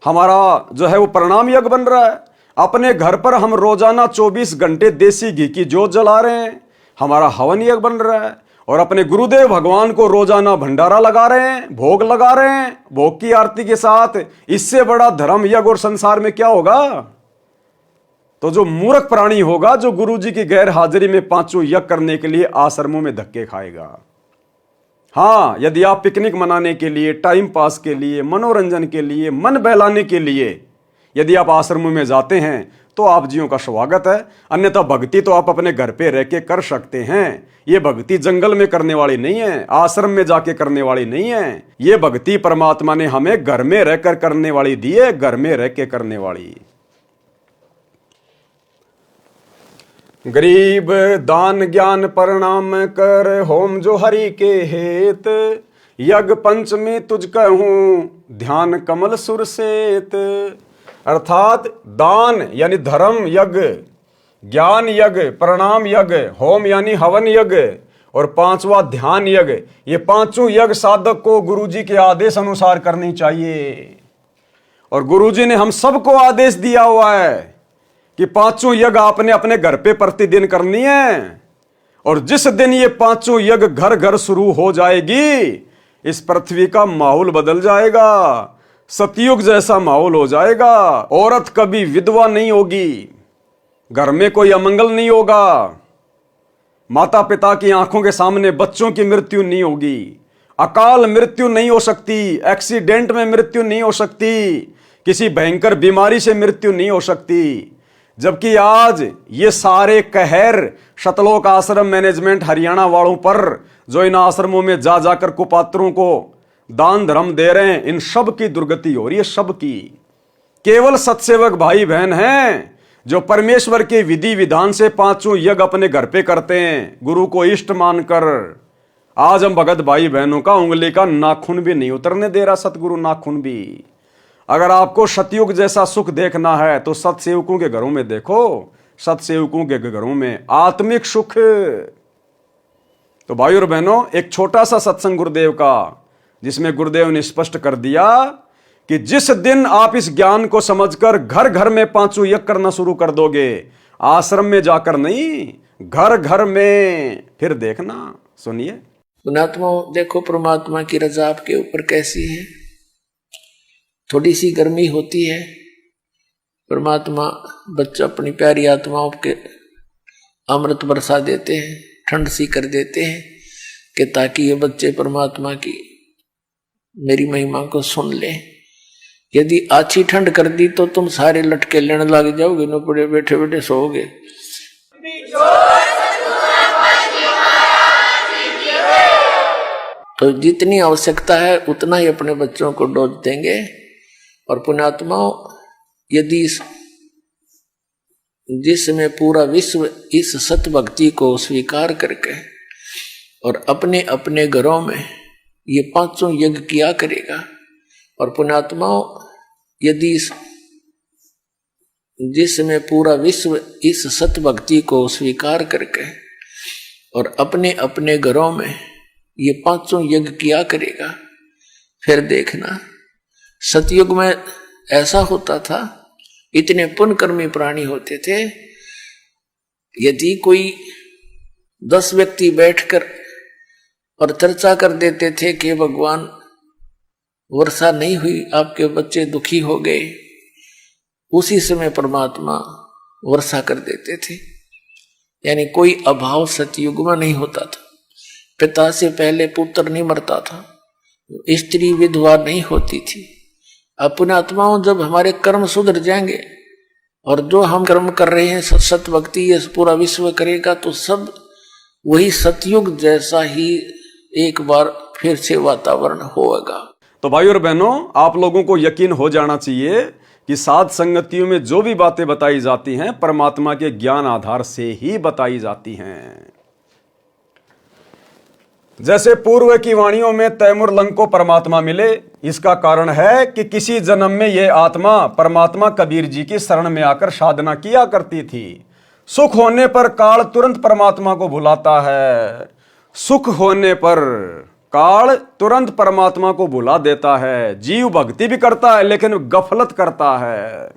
हमारा जो है वो प्रणाम यज्ञ बन रहा है। अपने घर पर हम रोजाना 24 घंटे देसी घी की जोत जला रहे हैं, हमारा हवन यज्ञ बन रहा है। और अपने गुरुदेव भगवान को रोजाना भंडारा लगा रहे हैं, भोग लगा रहे हैं, भोग की आरती के साथ। इससे बड़ा धर्म यज्ञ और संसार में क्या होगा? तो जो मूर्ख प्राणी होगा, जो गुरु जी की गैर हाजिरी में पांचों यज्ञ करने के लिए आश्रमों में धक्के खाएगा। हाँ, यदि आप पिकनिक मनाने के लिए, टाइम पास के लिए, मनोरंजन के लिए, मन बहलाने के लिए यदि आप आश्रमों में जाते हैं तो आप जियों का स्वागत है। अन्यथा भक्ति तो आप अपने घर पे रह के कर सकते हैं। ये भक्ति जंगल में करने वाली नहीं है, आश्रम में जाके करने वाली नहीं है। ये भक्ति परमात्मा ने हमें घर में रहकर करने वाली दी है, घर में रह के करने वाली। गरीब दान ज्ञान प्रणाम कर, होम जो हरि के हेत। यज्ञ पंचमी तुझ कहूं, ध्यान कमल सुर सेत। अर्थात दान यानी धर्म यज्ञ, ज्ञान यज्ञ, प्रणाम यज्ञ, होम यानी हवन यज्ञ और पांचवा ध्यान यज्ञ। ये पांचों यज्ञ साधक को गुरुजी के आदेश अनुसार करनी चाहिए। और गुरुजी ने हम सबको आदेश दिया हुआ है कि पांचों यज्ञ आपने अपने घर पे प्रतिदिन करनी है। और जिस दिन ये पांचों यज्ञ घर घर शुरू हो जाएगी, इस पृथ्वी का माहौल बदल जाएगा, सतयुग जैसा माहौल हो जाएगा। औरत कभी विधवा नहीं होगी, घर में कोई अमंगल नहीं होगा, माता पिता की आंखों के सामने बच्चों की मृत्यु नहीं होगी, अकाल मृत्यु नहीं हो सकती, एक्सीडेंट में मृत्यु नहीं हो सकती, किसी भयंकर बीमारी से मृत्यु नहीं हो सकती। जबकि आज ये सारे कहर शतलोक आश्रम मैनेजमेंट हरियाणा वालों पर, जो इन आश्रमों में जा जाकर कुपात्रों को दान धर्म दे रहे हैं, इन सब की दुर्गति हो रही है, सब की। केवल सत्सेवक भाई बहन हैं जो परमेश्वर के विधि विधान से पांचों यज्ञ अपने घर पे करते हैं, गुरु को इष्ट मानकर। आज हम भगत भाई बहनों का उंगली का नाखून भी नहीं उतरने दे रहा सतगुरु, नाखून भी। अगर आपको सतयुग जैसा सुख देखना है तो सतसेवकों के घरों में देखो, सतसेवकों के घरों में आत्मिक सुख। तो भाई और बहनों, एक छोटा सा सत्संग गुरुदेव का, जिसमें गुरुदेव ने स्पष्ट कर दिया कि जिस दिन आप इस ज्ञान को समझकर घर घर में पांचों यज्ञ करना शुरू कर दोगे, आश्रम में जाकर नहीं, घर घर में, फिर देखना। सुनिए। पुणात्मा, देखो परमात्मा की रजा आपके ऊपर कैसी है। थोड़ी सी गर्मी होती है, परमात्मा बच्चा अपनी प्यारी आत्माओं के अमृत बरसा देते हैं, ठंड सी कर देते हैं कि ताकि ये बच्चे परमात्मा की मेरी महिमा को सुन लें। यदि अच्छी ठंड कर दी तो तुम सारे लटके लेने लग जाओगे, न पड़े बैठे बैठे सोओगे। तो जितनी आवश्यकता है उतना ही अपने बच्चों को डोज देंगे। और पुण्यात्माओं, यदि जिसमें पूरा विश्व इस सत भक्ति को स्वीकार करके और अपने अपने घरों में ये पांचों यज्ञ किया करेगा। और पुण्यात्माओं, यदि जिसमें पूरा विश्व इस सत भक्ति को स्वीकार करके और अपने अपने घरों में ये पांचों यज्ञ किया करेगा, फिर देखना। सतयुग में ऐसा होता था, इतने पुण्यकर्मी प्राणी होते थे, यदि कोई 10 व्यक्ति बैठकर और चर्चा कर देते थे कि भगवान वर्षा नहीं हुई, आपके बच्चे दुखी हो गए, उसी समय परमात्मा वर्षा कर देते थे। यानी कोई अभाव सतयुग में नहीं होता था। पिता से पहले पुत्र नहीं मरता था, स्त्री विधवा नहीं होती थी। अपने आत्माओं, जब हमारे कर्म सुधर जाएंगे और जो हम कर्म कर रहे हैं सत भक्ति ये पूरा विश्व करेगा, तो सब वही सतयुग जैसा ही एक बार फिर से वातावरण होगा। तो भाई और बहनों, आप लोगों को यकीन हो जाना चाहिए कि साध संगतियों में जो भी बातें बताई जाती हैं परमात्मा के ज्ञान आधार से ही बताई जाती हैं। जैसे पूर्व की वाणियों में तैमूर लंग को परमात्मा मिले, इसका कारण है कि किसी जन्म में यह आत्मा परमात्मा कबीर जी की शरण में आकर साधना किया करती थी। सुख होने पर काल तुरंत परमात्मा को भुलाता है, सुख होने पर काल तुरंत परमात्मा को बुला देता है। जीव भक्ति भी करता है लेकिन गफलत करता है।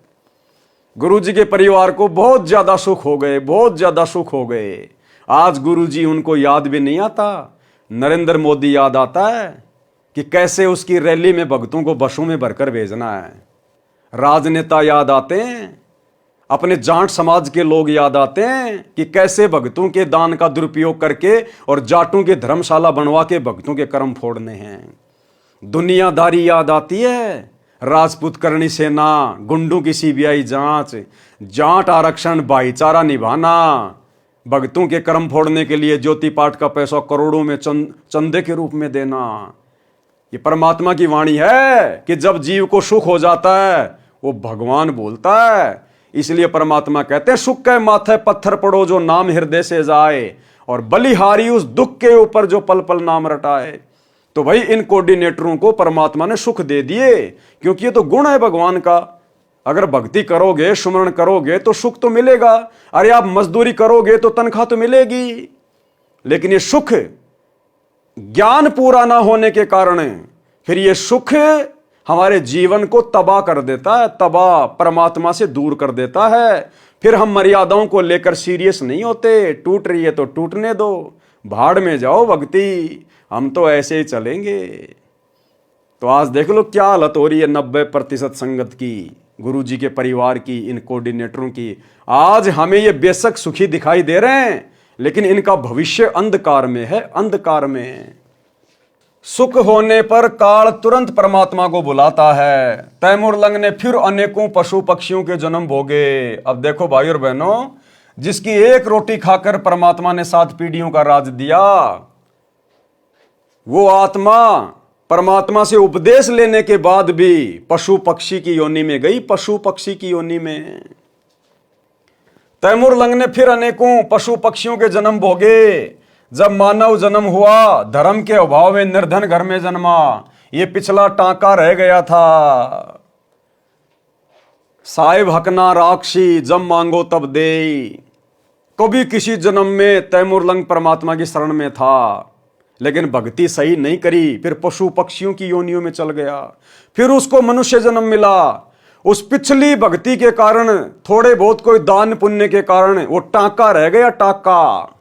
गुरु जी के परिवार को बहुत ज्यादा सुख हो गए, बहुत ज्यादा सुख हो गए। आज गुरु जी उनको याद भी नहीं आता। नरेंद्र मोदी याद आता है कि कैसे उसकी रैली में भक्तों को बसों में भरकर भेजना है। राजनेता याद आते हैं, अपने जाट समाज के लोग याद आते हैं कि कैसे भक्तों के दान का दुरुपयोग करके और जाटों के धर्मशाला बनवा के भक्तों के कर्म फोड़ने हैं। दुनियादारी याद आती है, राजपूत करणी सेना, गुंडों की सीबीआई जांच, जाट आरक्षण, भाईचारा निभाना, भक्तों के कर्म फोड़ने के लिए ज्योति पाठ का पैसा करोड़ों में चंदे के रूप में देना। ये परमात्मा की वाणी है कि जब जीव को सुख हो जाता है वो भगवान बोलता है। इसलिए परमात्मा कहते हैं, सुख के माथे पत्थर पड़ो जो नाम हृदय से जाए, और बलिहारी उस दुख के ऊपर जो पल पल नाम रटाए। तो भाई इन कोऑर्डिनेटरों को परमात्मा ने सुख दे दिए, क्योंकि ये तो गुण है भगवान का। अगर भक्ति करोगे, सुमरण करोगे तो सुख तो मिलेगा। अरे आप मजदूरी करोगे तो तनख्वाह तो मिलेगी। लेकिन ये सुख ज्ञान पूरा ना होने के कारण फिर ये सुख हमारे जीवन को तबाह कर देता है, तबाह, परमात्मा से दूर कर देता है। फिर हम मर्यादाओं को लेकर सीरियस नहीं होते। टूट रही है तो टूटने दो, भाड़ में जाओ भक्ति, हम तो ऐसे ही चलेंगे। तो आज देख लो क्या हालत हो रही है 90% संगत की, गुरु जी के परिवार की, इन कोऑर्डिनेटरों की। आज हमें ये बेशक सुखी दिखाई दे रहे हैं लेकिन इनका भविष्य अंधकार में है, अंधकार में। सुख होने पर काल तुरंत परमात्मा को बुलाता है। तैमूर लंग ने फिर अनेकों पशु पक्षियों के जन्म भोगे। अब देखो भाई और बहनों, जिसकी एक रोटी खाकर परमात्मा ने 7 पीढ़ियों का राज दिया, वो आत्मा परमात्मा से उपदेश लेने के बाद भी पशु पक्षी की योनि में गई, पशु पक्षी की योनि में। तैमूर लंग ने फिर अनेकों पशु पक्षियों के जन्म भोगे। जब मानव जन्म हुआ, धर्म के अभाव में निर्धन घर में जन्मा। ये पिछला टांका रह गया था, साहिब हकना राक्षी, जब मांगो तब दे। कभी किसी जन्म में तैमूर लंग परमात्मा की शरण में था, लेकिन भक्ति सही नहीं करी, फिर पशु पक्षियों की योनियों में चल गया। फिर उसको मनुष्य जन्म मिला। उस पिछली भक्ति के कारण, थोड़े बहुत कोई दान पुण्य के कारण वो टांका रह गया, टांका।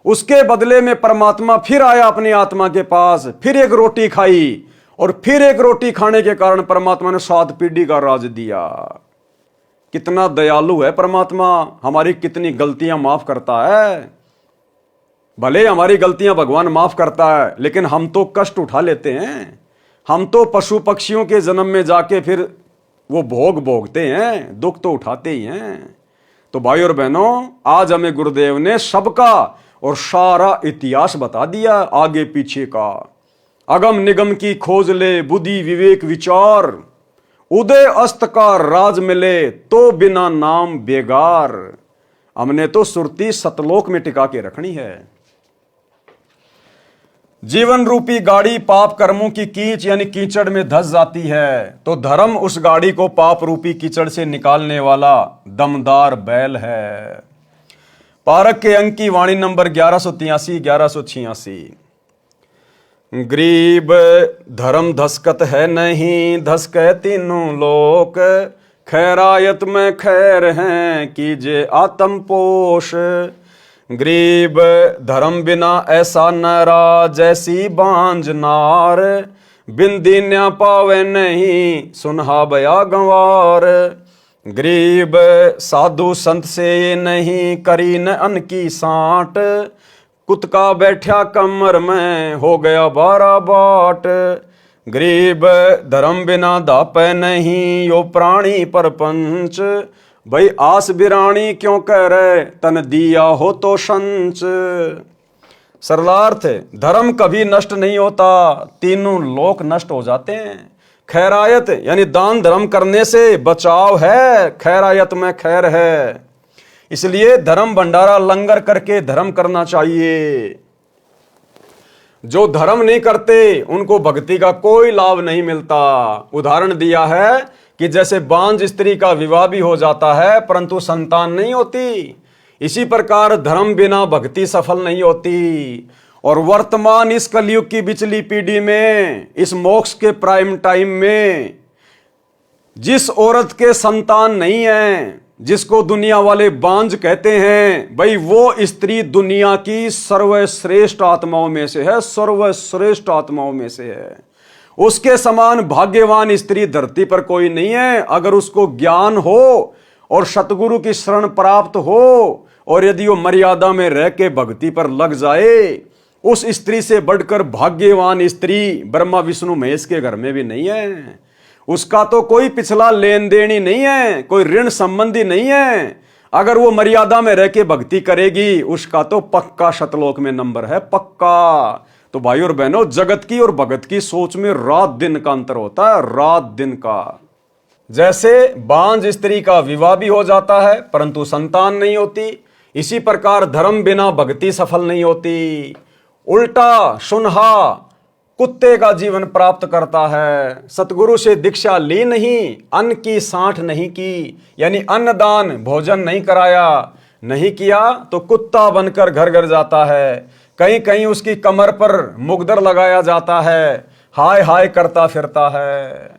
उसके बदले में परमात्मा फिर आया अपनी आत्मा के पास, फिर एक रोटी खाई, और फिर एक रोटी खाने के कारण परमात्मा ने 7 पीढ़ी का राज दिया। कितना दयालु है परमात्मा, हमारी कितनी गलतियां माफ करता है। भले हमारी गलतियां भगवान माफ करता है, लेकिन हम तो कष्ट उठा लेते हैं। हम तो पशु पक्षियों के जन्म में जाके फिर वो भोग भोगते हैं, दुख तो उठाते ही हैं। तो भाई और बहनों, आज हमें गुरुदेव ने सबका और सारा इतिहास बता दिया, आगे पीछे का। अगम निगम की खोज ले, बुद्धि विवेक विचार, उदय अस्त का राज मिले तो बिना नाम बेगार। हमने तो सुरती सतलोक में टिका के रखनी है। जीवन रूपी गाड़ी पाप कर्मों की कीच यानी कीचड़ में धंस जाती है, तो धर्म उस गाड़ी को पाप रूपी कीचड़ से निकालने वाला दमदार बैल है। पारक के अंक की वाणी नंबर 1183-1186। गरीब धर्म धसकत है नहीं, धसके तीनों लोक, खैरायत में खैर हैं कीजे आत्म पोष। गरीब धर्म बिना ऐसा नरा, जैसी बांझ नार, बिंदी न्या पावे नहीं, सुनहा बया गंवार। गरीब साधु संत से नहीं, करी न अन्न की सांट, कुतका बैठा कमर में, हो गया 12 बाट। गरीब धर्म बिना दापे नहीं, यो प्राणी परपंच, भाई आस बिरानी क्यों कह रहे, तन दिया हो तो संच। सरलार्थ, धर्म कभी नष्ट नहीं होता, तीनों लोक नष्ट हो जाते हैं। खैरायत यानी दान धर्म करने से बचाव है, खैरायत में खैर है। इसलिए धर्म भंडारा लंगर करके धर्म करना चाहिए। जो धर्म नहीं करते उनको भक्ति का कोई लाभ नहीं मिलता। उदाहरण दिया है कि जैसे बांझ स्त्री का विवाह भी हो जाता है परंतु संतान नहीं होती, इसी प्रकार धर्म बिना भक्ति सफल नहीं होती। और वर्तमान इस कलयुग की बिचली पीढ़ी में, इस मोक्ष के प्राइम टाइम में, जिस औरत के संतान नहीं है, जिसको दुनिया वाले बांझ कहते हैं, भाई वो स्त्री दुनिया की सर्वश्रेष्ठ आत्माओं में से है, सर्वश्रेष्ठ आत्माओं में से है। उसके समान भाग्यवान स्त्री धरती पर कोई नहीं है। अगर उसको ज्ञान हो और सतगुरु की शरण प्राप्त हो और यदि वो मर्यादा में रह के भक्ति पर लग जाए, उस स्त्री से बढ़कर भाग्यवान स्त्री ब्रह्मा विष्णु महेश के घर में भी नहीं है। उसका तो कोई पिछला लेन देन ही नहीं है, कोई ऋण संबंधी नहीं है। अगर वो मर्यादा में रह के भक्ति करेगी, उसका तो पक्का शतलोक में नंबर है, पक्का। तो भाई और बहनों, जगत की और भगत की सोच में रात दिन का अंतर होता है, रात दिन का। जैसे बांझ स्त्री का विवाह भी हो जाता है परंतु संतान नहीं होती, इसी प्रकार धर्म बिना भक्ति सफल नहीं होती। उल्टा सुनहा कुत्ते का जीवन प्राप्त करता है। सतगुरु से दीक्षा ली नहीं, अन्न की सांठ नहीं की, यानी अन्नदान भोजन नहीं कराया, नहीं किया तो कुत्ता बनकर घर घर जाता है। कहीं कहीं उसकी कमर पर मुगदर लगाया जाता है, हाय हाय करता फिरता है।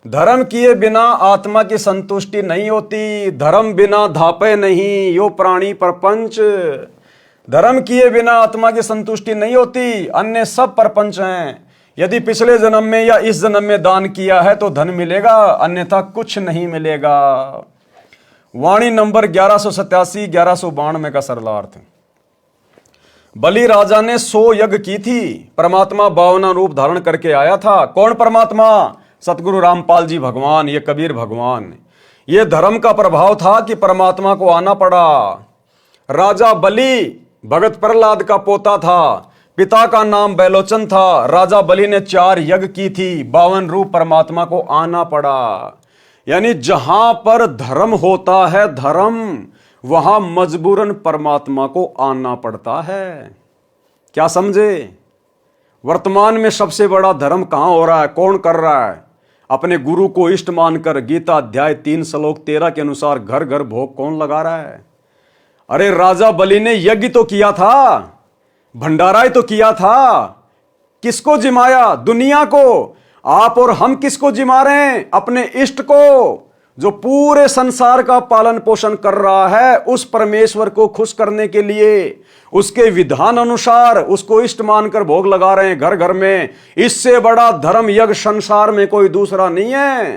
धर्म किए बिना आत्मा की संतुष्टि नहीं होती, धर्म बिना धापे नहीं यो प्राणी प्रपंच। धर्म किए बिना आत्मा की संतुष्टि नहीं होती, अन्य सब प्रपंच हैं। यदि पिछले जन्म में या इस जन्म में दान किया है तो धन मिलेगा, अन्यथा कुछ नहीं मिलेगा। वाणी नंबर 1187 1192 का सरलार्थ। बलि राजा ने 100 यज्ञ की थी, परमात्मा 52 रूप धारण करके आया था। कौन परमात्मा? सतगुरु रामपाल जी भगवान, ये कबीर भगवान। ये धर्म का प्रभाव था कि परमात्मा को आना पड़ा। राजा बलि भगत प्रहलाद का पोता था, पिता का नाम बैलोचन था। राजा बलि ने 4 यज्ञ की थी, 52 रूप परमात्मा को आना पड़ा। यानी जहां पर धर्म होता है, धर्म, वहां मजबूरन परमात्मा को आना पड़ता है। क्या समझे? वर्तमान में सबसे बड़ा धर्म कहां हो रहा है, कौन कर रहा है? अपने गुरु को इष्ट मानकर गीता अध्याय 3 श्लोक 13 के अनुसार घर घर भोग कौन लगा रहा है? अरे राजा बलि ने यज्ञ तो किया था, भंडारा ही तो किया था। किसको जिमाया? दुनिया को। आप और हम किसको जिमा रहे हैं? अपने इष्ट को, जो पूरे संसार का पालन पोषण कर रहा है। उस परमेश्वर को खुश करने के लिए उसके विधान अनुसार उसको इष्ट मानकर भोग लगा रहे हैं घर घर में। इससे बड़ा धर्म यज्ञ संसार में कोई दूसरा नहीं है।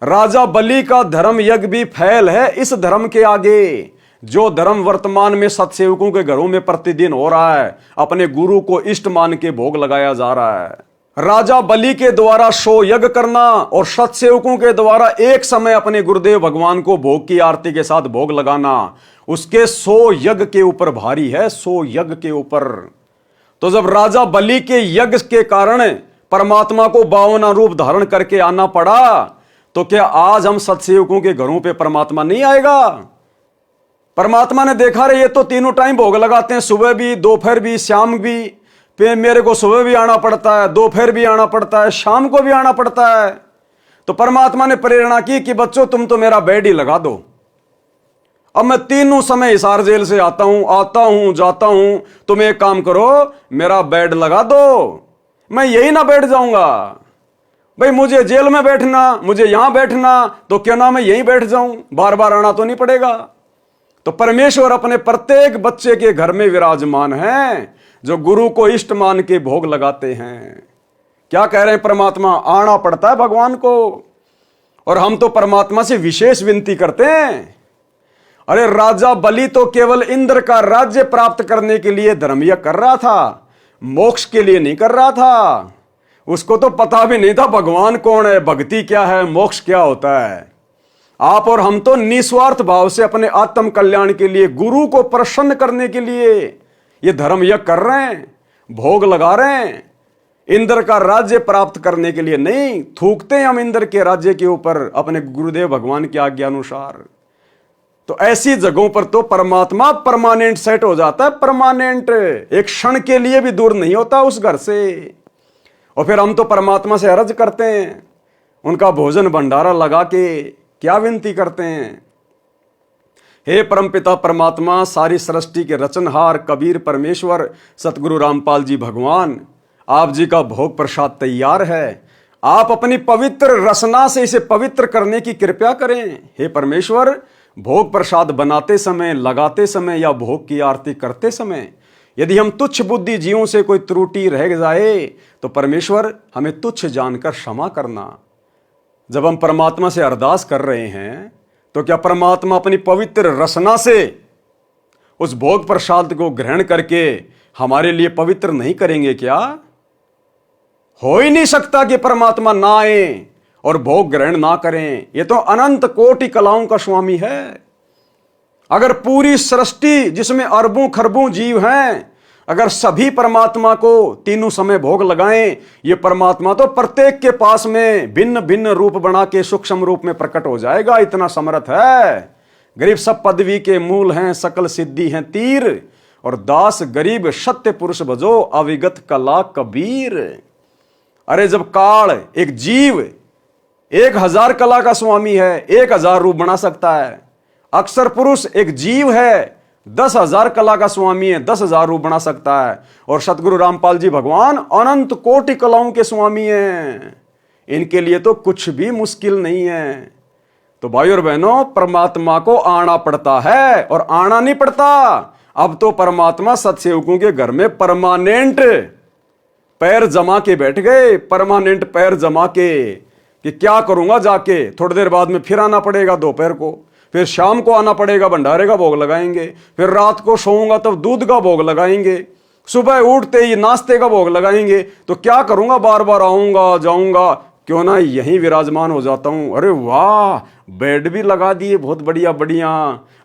राजा बलि का धर्म यज्ञ भी फैल है इस धर्म के आगे, जो धर्म वर्तमान में सतसेवकों के घरों में प्रतिदिन हो रहा है। अपने गुरु को इष्ट मान के भोग लगाया जा रहा है। राजा बलि के द्वारा 100 यज्ञ करना और सतसेवकों के द्वारा एक समय अपने गुरुदेव भगवान को भोग की आरती के साथ भोग लगाना, उसके 100 यज्ञ के ऊपर भारी है, 100 यज्ञ के ऊपर। तो जब राजा बलि के यज्ञ के कारण परमात्मा को 52 रूप धारण करके आना पड़ा, तो क्या आज हम सतसेवकों के घरों पे परमात्मा नहीं आएगा? परमात्मा ने देखा रे ये तो तीनों टाइम भोग लगाते हैं, सुबह भी, दोपहर भी, शाम भी। फिर मेरे को सुबह भी आना पड़ता है, दोपहर भी आना पड़ता है, शाम को भी आना पड़ता है। तो परमात्मा ने प्रेरणा की कि बच्चों तुम तो मेरा बेड ही लगा दो। अब मैं तीनों समय हिसार जेल से आता हूं जाता हूं, तुम एक काम करो, मेरा बेड लगा दो, मैं यही ना बैठ जाऊंगा। भाई मुझे जेल में बैठना, मुझे यहां बैठना, तो क्यों ना मैं यहीं बैठ जाऊं, बार बार आना तो नहीं पड़ेगा। तो परमेश्वर अपने प्रत्येक बच्चे के घर में विराजमान है, जो गुरु को इष्ट मान के भोग लगाते हैं। क्या कह रहे हैं परमात्मा? आना पड़ता है भगवान को। और हम तो परमात्मा से विशेष विनती करते हैं। अरे राजा बलि तो केवल इंद्र का राज्य प्राप्त करने के लिए धर्म यज्ञ कर रहा था, मोक्ष के लिए नहीं कर रहा था। उसको तो पता भी नहीं था भगवान कौन है, भक्ति क्या है, मोक्ष क्या होता है। आप और हम तो निस्वार्थ भाव से अपने आत्म कल्याण के लिए, गुरु को प्रसन्न करने के लिए ये धर्म यज्ञ कर रहे हैं, भोग लगा रहे हैं। इंद्र का राज्य प्राप्त करने के लिए नहीं। थूकते हैं हम इंद्र के राज्य के ऊपर अपने गुरुदेव भगवान की आज्ञा अनुसार। तो ऐसी जगहों पर तो परमात्मा परमानेंट सेट हो जाता है, परमानेंट, एक क्षण के लिए भी दूर नहीं होता उस घर से। और फिर हम तो परमात्मा से अर्ज करते हैं, उनका भोजन भंडारा लगा के क्या विनती करते हैं हे परमपिता परमात्मा, सारी सृष्टि के रचनहार कबीर परमेश्वर सतगुरु रामपाल जी भगवान, आप जी का भोग प्रसाद तैयार है। आप अपनी पवित्र रसना से इसे पवित्र करने की कृपा करें। हे परमेश्वर, भोग प्रसाद बनाते समय, लगाते समय या भोग की आरती करते समय यदि हम तुच्छ बुद्धि जीवों से कोई त्रुटि रह जाए तो परमेश्वर हमें तुच्छ जानकर क्षमा करना। जब हम परमात्मा से अरदास कर रहे हैं तो क्या परमात्मा अपनी पवित्र रसना से उस भोग प्रसाद को ग्रहण करके हमारे लिए पवित्र नहीं करेंगे क्या? हो ही नहीं सकता कि परमात्मा ना आए और भोग ग्रहण ना करें। ये तो अनंत कोटि कलाओं का स्वामी है। अगर पूरी सृष्टि जिसमें अरबों खरबों जीव हैं, अगर सभी परमात्मा को तीनों समय भोग लगाएं, ये परमात्मा तो प्रत्येक के पास में भिन्न भिन्न रूप बना के सूक्ष्म रूप में प्रकट हो जाएगा, इतना समर्थ है। गरीब सब पदवी के मूल हैं, सकल सिद्धि हैं तीर, और दास गरीब सत्य पुरुष भजो, अविगत कला कबीर। अरे जब काल एक जीव 1000 कला का स्वामी है, 1000 रूप बना सकता है। अक्षर पुरुष एक जीव है, 10,000 कला का स्वामी है, 10,000 रूप बना सकता है। और सतगुरु रामपाल जी भगवान अनंत कोटि कलाओं के स्वामी हैं। इनके लिए तो कुछ भी मुश्किल नहीं है। तो भाई और बहनों, परमात्मा को आना पड़ता है और आना नहीं पड़ता। अब तो परमात्मा सत्सेवकों के घर में परमानेंट पैर जमा के बैठ गए, परमानेंट पैर जमा के, कि क्या करूंगा जाके, थोड़ी देर बाद में फिर आना पड़ेगा दोपहर को, फिर शाम को आना पड़ेगा, भंडारे का भोग लगाएंगे, फिर रात को सोऊंगा तब दूध का भोग लगाएंगे, सुबह उठते ही नाश्ते का भोग लगाएंगे। तो क्या करूंगा, बार बार आऊंगा जाऊंगा, क्यों ना यहीं विराजमान हो जाता हूं। अरे वाह, बेड भी लगा दिए बहुत बढ़िया बढ़िया,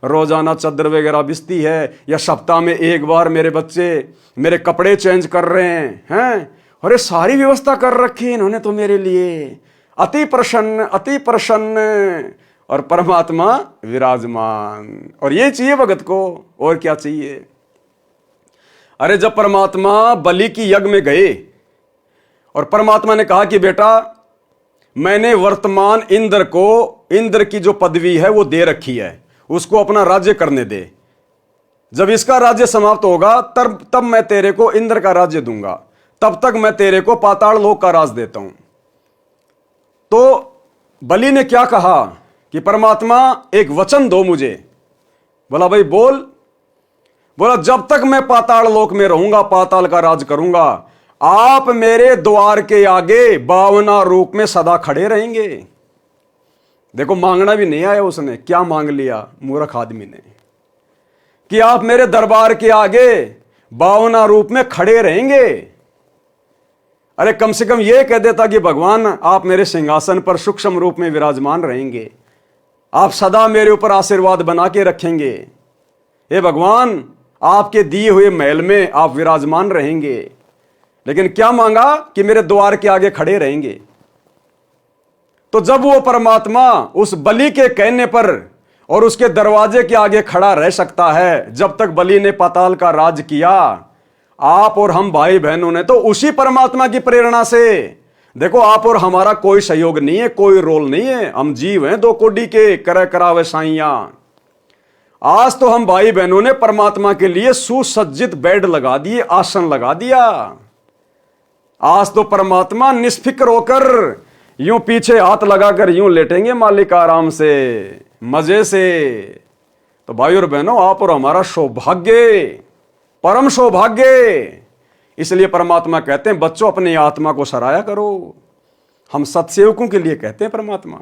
रोजाना चादर वगैरह बिछती है, या सप्ताह में एक बार मेरे बच्चे मेरे कपड़े चेंज कर रहे हैं। अरे सारी व्यवस्था कर रखी है इन्होंने तो मेरे लिए। अति प्रसन्न, अति प्रसन्न, और परमात्मा विराजमान। और ये चाहिए भगत को, और क्या चाहिए। अरे जब परमात्मा बलि की यज्ञ में गए और परमात्मा ने कहा कि बेटा, मैंने वर्तमान इंद्र को, इंद्र की जो पदवी है वो दे रखी है, उसको अपना राज्य करने दे। जब इसका राज्य समाप्त होगा तब मैं तेरे को इंद्र का राज्य दूंगा, तब तक मैं तेरे को पाताल लोक का राज देता हूं। तो बलि ने क्या कहा कि परमात्मा एक वचन दो मुझे। बोला भाई बोल। बोला जब तक मैं पाताल लोक में रहूंगा, पाताल का राज करूंगा, आप मेरे द्वार के आगे 52 रूप में सदा खड़े रहेंगे। देखो, मांगना भी नहीं आया उसने, क्या मांग लिया मूर्ख आदमी ने, कि आप मेरे दरबार के आगे 52 रूप में खड़े रहेंगे। अरे कम से कम यह कह देता कि भगवान आप मेरे सिंहासन पर सूक्ष्म रूप में विराजमान रहेंगे, आप सदा मेरे ऊपर आशीर्वाद बना के रखेंगे। हे भगवान, आपके दिए हुए महल में आप विराजमान रहेंगे। लेकिन क्या मांगा कि मेरे द्वार के आगे खड़े रहेंगे। तो जब वो परमात्मा उस बलि के कहने पर और उसके दरवाजे के आगे खड़ा रह सकता है, जब तक बलि ने पाताल का राज किया, आप और हम भाई बहनों ने तो उसी परमात्मा की प्रेरणा से, देखो आप और हमारा कोई सहयोग नहीं है, कोई रोल नहीं है, हम जीव हैं 2 कोडी के, करे करावे साइया। आज तो हम भाई बहनों ने परमात्मा के लिए सुसज्जित बेड लगा दिए, आसन लगा दिया। आज तो परमात्मा निष्फिक्र होकर यूं पीछे हाथ लगाकर यूं लेटेंगे मालिक आराम से, मजे से। तो भाई और बहनों, आप और हमारा सौभाग्य, परम सौभाग्य। इसलिए परमात्मा कहते हैं बच्चों अपनी आत्मा को सराया करो। हम सत्सेवकों के लिए कहते हैं परमात्मा।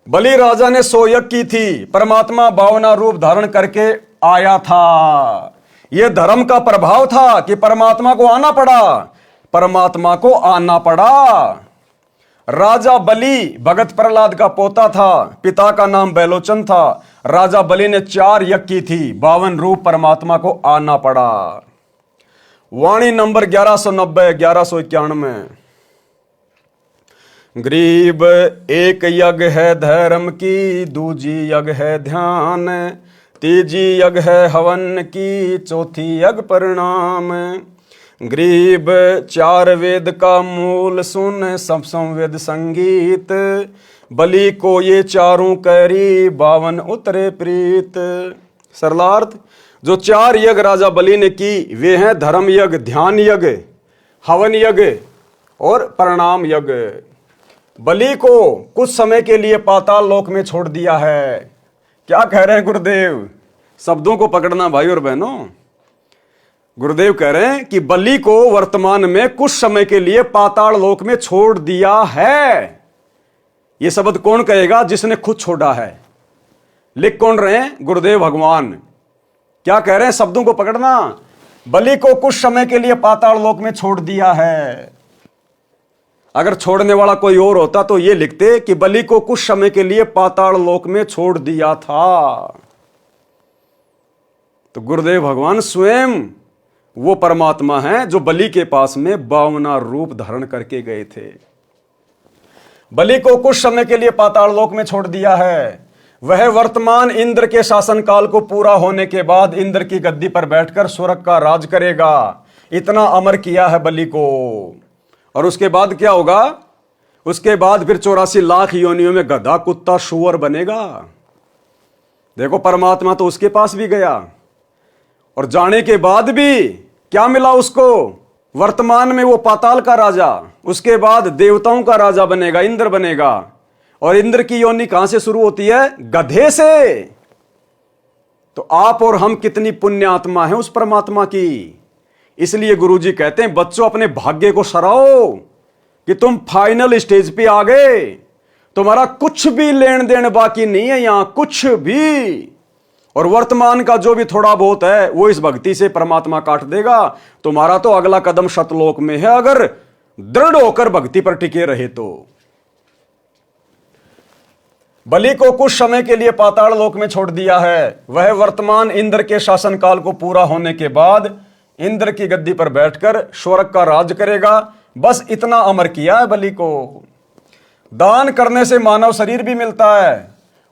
बलि राजा ने 100 यज्ञ की थी, परमात्मा 52 रूप धारण करके आया था। यह धर्म का प्रभाव था कि परमात्मा को आना पड़ा, परमात्मा को आना पड़ा। राजा बलि भगत प्रहलाद का पोता था, पिता का नाम बैलोचन था। राजा बलि ने 4 यज्ञ की थी, 52 रूप परमात्मा को आना पड़ा। वाणी नंबर 1190 1191। गरीब एक यज्ञ है धर्म की, दूजी यज्ञ है ध्यान, तीजी यज्ञ है हवन की, चौथी यज्ञ परिणाम। गरीब 4 वेद का मूल सुन, सब संवेद संगीत, बलि को ये चारों कैरी 52 उतरे प्रीत। सरलार्थ, जो 4 यज्ञ राजा बलि ने की वे हैं धर्म यज्ञ, ध्यान यज्ञ, हवन यज्ञ और प्रणाम यज्ञ। बलि को कुछ समय के लिए पाताल लोक में छोड़ दिया है। क्या कह रहे हैं गुरुदेव? शब्दों को पकड़ना भाई और बहनों। गुरुदेव कह रहे हैं कि बलि को वर्तमान में कुछ समय के लिए पाताल लोक में छोड़ दिया है। यह शब्द कौन कहेगा? जिसने खुद छोड़ा है। लिख कौन रहे हैं? गुरुदेव भगवान। क्या कह रहे हैं? शब्दों को पकड़ना। बलि को कुछ समय के लिए पाताल लोक में छोड़ दिया है। अगर छोड़ने वाला कोई और होता तो यह लिखते कि बलि को कुछ समय के लिए पाताल लोक में छोड़ दिया था। तो गुरुदेव भगवान स्वयं वो परमात्मा है जो बलि के पास में 52 रूप धारण करके गए थे। बलि को कुछ समय के लिए पाताल लोक में छोड़ दिया है। वह वर्तमान इंद्र के शासन काल को पूरा होने के बाद इंद्र की गद्दी पर बैठकर स्वर्ग का राज करेगा। इतना अमर किया है बलि को। और उसके बाद क्या होगा? उसके बाद फिर 84 लाख योनियों में गधा, कुत्ता, शुअर बनेगा। देखो, परमात्मा तो उसके पास भी गया और जाने के बाद भी क्या मिला उसको? वर्तमान में वो पाताल का राजा, उसके बाद देवताओं का राजा बनेगा, इंद्र बनेगा। और इंद्र की योनि कहां से शुरू होती है? गधे से। तो आप और हम कितनी पुण्य आत्मा है उस परमात्मा की। इसलिए गुरुजी कहते हैं बच्चों अपने भाग्य को सराहो कि तुम फाइनल स्टेज पे आ गए। तुम्हारा कुछ भी लेन देन बाकी नहीं है यहां, कुछ भी। और वर्तमान का जो भी थोड़ा बहुत है वो इस भक्ति से परमात्मा काट देगा। तुम्हारा तो अगला कदम शतलोक में है, अगर दृढ़ होकर भक्ति पर टिके रहे तो। बलि को कुछ समय के लिए पाताल लोक में छोड़ दिया है। वह वर्तमान इंद्र के शासन काल को पूरा होने के बाद इंद्र की गद्दी पर बैठकर स्वर्ग का राज करेगा। बस इतना अमर किया है बलि को। दान करने से मानव शरीर भी मिलता है।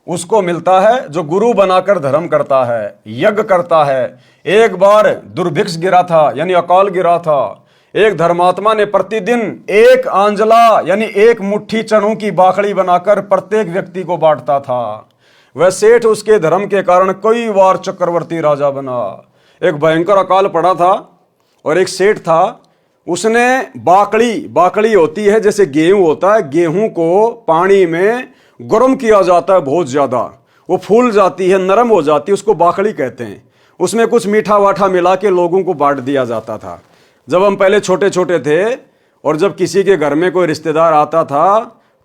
उसको मिलता है जो गुरु बनाकर धर्म करता है, यज्ञ करता है। एक बार दुर्भिक्ष गिरा था, यानी अकाल गिरा था। एक धर्मात्मा ने प्रतिदिन 1 आंजला यानी 1 मुट्ठी चनों की बाखड़ी बनाकर प्रत्येक व्यक्ति को बांटता था। वह सेठ उसके धर्म के कारण कई बार चक्रवर्ती राजा बना। एक भयंकर अकाल पड़ा था और एक सेठ था, उसने बाकड़ी होती है जैसे गेहूं होता है, गेहूं को पानी में गर्म किया जाता है बहुत ज्यादा, वो फूल जाती है, नरम हो जाती है, उसको बाकड़ी कहते हैं। उसमें कुछ मीठा वाठा मिला के लोगों को बांट दिया जाता था। जब हम पहले छोटे छोटे थे और जब किसी के घर में कोई रिश्तेदार आता था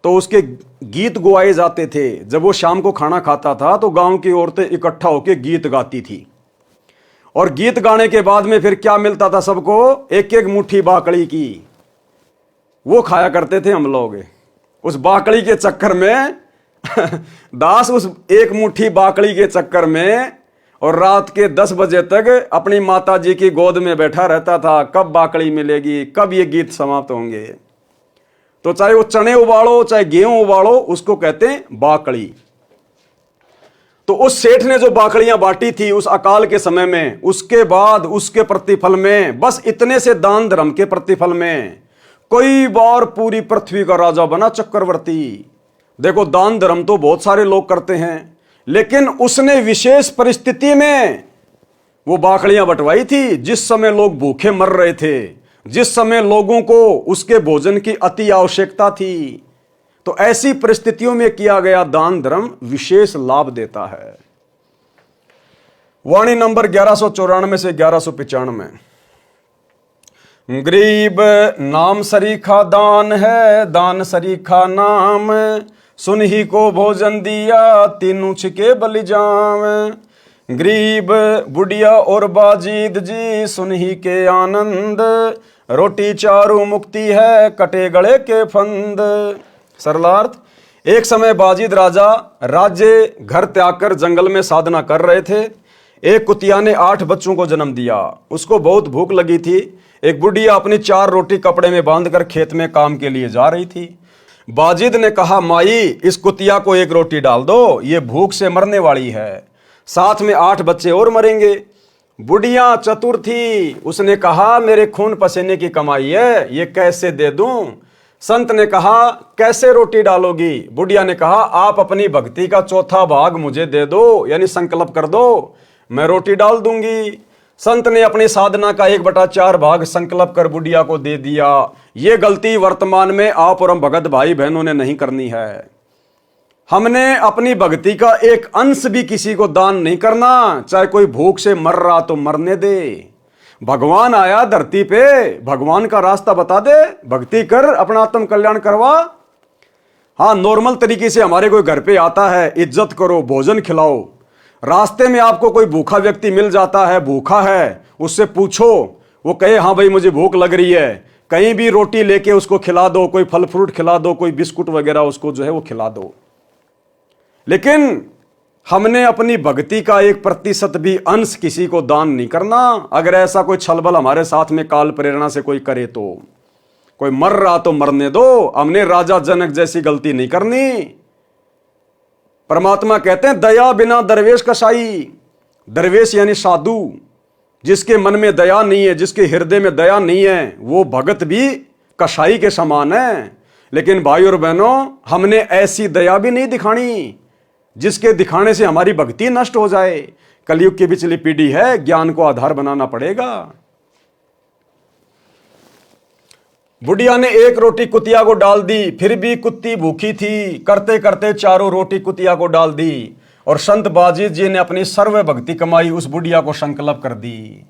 तो उसके गीत गुआए जाते थे। जब वो शाम को खाना खाता था तो गांव की औरतें इकट्ठा होकर गीत गाती थी और गीत गाने के बाद में फिर क्या मिलता था सबको? 1-1 मुट्ठी बाकड़ी की। वो खाया करते थे हम लोग। उस बाकड़ी के चक्कर में दास उस 1 मुट्ठी बाकड़ी के चक्कर में और रात के 10 बजे तक अपनी माता जी की गोद में बैठा रहता था। कब बाकड़ी मिलेगी, कब ये गीत समाप्त होंगे। तो चाहे वो चने उबालो चाहे गेहूं उबालो, उसको कहते हैं बाकड़ी। तो उस सेठ ने जो बाकड़ियां बांटी थी उस अकाल के समय में, उसके बाद उसके प्रतिफल में, बस इतने से दान धर्म के प्रतिफल में कई बार पूरी पृथ्वी का राजा बना, चक्रवर्ती। देखो, दान धर्म तो बहुत सारे लोग करते हैं, लेकिन उसने विशेष परिस्थिति में वो बाकड़ियां बंटवाई थी जिस समय लोग भूखे मर रहे थे, जिस समय लोगों को उसके भोजन की अति आवश्यकता थी। तो ऐसी परिस्थितियों में किया गया दान धर्म विशेष लाभ देता है। वाणी नंबर 1194 से 1195। गरीब नाम सरीखा दान है, दान सरीखा नाम, सुन ही को भोजन दिया, तीनों छिके बलि जाम। गरीब बुढ़िया और बाजीद जी, सुन ही के आनंद, रोटी चारू मुक्ति है, कटे गले के फंद। सरलार्थ, एक समय बाजीद राजा राज्य घर त्याग कर जंगल में साधना कर रहे थे। एक कुतिया ने 8 बच्चों को जन्म दिया। उसको बहुत भूख लगी थी। एक बुढ़िया अपनी 4 रोटी कपड़े में बांधकर खेत में काम के लिए जा रही थी। बाजिद ने कहा, माई इस कुतिया को 1 रोटी डाल दो, ये भूख से मरने वाली है, साथ में 8 बच्चे और मरेंगे। बुढ़िया चतुर थी, उसने कहा मेरे खून पसीने की कमाई है, ये कैसे दे दूं। संत ने कहा कैसे रोटी डालोगी? बुढ़िया ने कहा आप अपनी भक्ति का चौथा भाग मुझे दे दो, यानी संकल्प कर दो, मैं रोटी डाल दूंगी। संत ने अपनी साधना का 1/4 भाग संकल्प कर बुढ़िया को दे दिया। ये गलती वर्तमान में आप और हम भगत भाई बहनों ने नहीं करनी है। हमने अपनी भक्ति का एक अंश भी किसी को दान नहीं करना, चाहे कोई भूख से मर रहा तो मरने दे। भगवान आया धरती पे, भगवान का रास्ता बता दे, भक्ति कर, अपना आत्म कल्याण करवा। हाँ, नॉर्मल तरीके से हमारे कोई घर पे आता है, इज्जत करो, भोजन खिलाओ। रास्ते में आपको कोई भूखा व्यक्ति मिल जाता है, भूखा है, उससे पूछो, वो कहे हाँ भाई मुझे भूख लग रही है, कहीं भी रोटी लेके उसको खिला दो, कोई फल फ्रूट खिला दो, कोई बिस्कुट वगैरह उसको जो है वो खिला दो। लेकिन हमने अपनी भक्ति का 1% भी अंश किसी को दान नहीं करना। अगर ऐसा कोई छलबल हमारे साथ में काल प्रेरणा से कोई करे तो, कोई मर रहा तो मरने दो, हमने राजा जनक जैसी गलती नहीं करनी। परमात्मा कहते हैं दया बिना दरवेश कसाई। दरवेश यानी साधु, जिसके मन में दया नहीं है, जिसके हृदय में दया नहीं है, वो भगत भी कसाई के समान है। लेकिन भाई और बहनों, हमने ऐसी दया भी नहीं दिखानी जिसके दिखाने से हमारी भक्ति नष्ट हो जाए। कलयुग की पिछली पीढ़ी है, ज्ञान को आधार बनाना पड़ेगा। बुढ़िया ने 1 रोटी कुतिया को डाल दी, फिर भी कुत्ती भूखी थी। करते करते 4 रोटी कुतिया को डाल दी और संत बाजीत जी ने अपनी सर्व भक्ति कमाई उस बुढ़िया को संकल्प कर दी,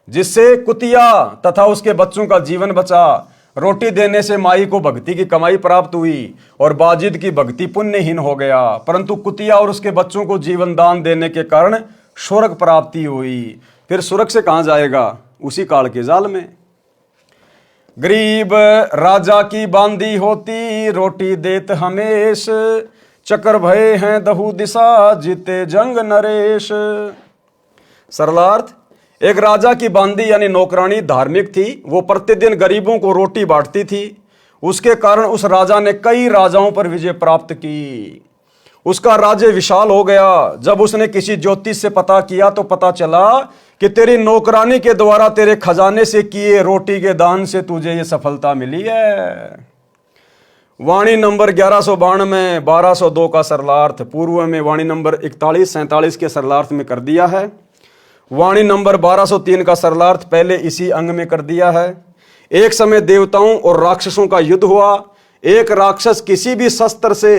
जिससे कुतिया तथा उसके बच्चों का जीवन बचा। रोटी देने से माई को भक्ति की कमाई प्राप्त हुई और बाजिद की भक्ति पुण्यहीन हो गया, परंतु कुतिया और उसके बच्चों को जीवन दान देने के कारण स्वर्ग प्राप्ति हुई। फिर स्वर्ग से कहां जाएगा? उसी काल के जाल में। गरीब राजा की बांदी होती, रोटी देत हमेश, चक्कर भये हैं दहु दिशा, जीते जंग नरेश। सरलार्थ, एक राजा की बांदी यानी नौकरानी धार्मिक थी। वो प्रतिदिन गरीबों को रोटी बांटती थी। उसके कारण उस राजा ने कई राजाओं पर विजय प्राप्त की। उसका राज्य विशाल हो गया। जब उसने किसी ज्योतिष से पता किया तो पता चला कि तेरी नौकरानी के द्वारा तेरे खजाने से किए रोटी के दान से तुझे ये सफलता मिली है। वाणी नंबर 1192 1202 का सरलार्थ पूर्व में वाणी नंबर 41-47 के सरलार्थ में कर दिया है। वाणी नंबर 1203 का सरलार्थ पहले इसी अंग में कर दिया है। एक समय देवताओं और राक्षसों का युद्ध हुआ। एक राक्षस किसी भी शस्त्र से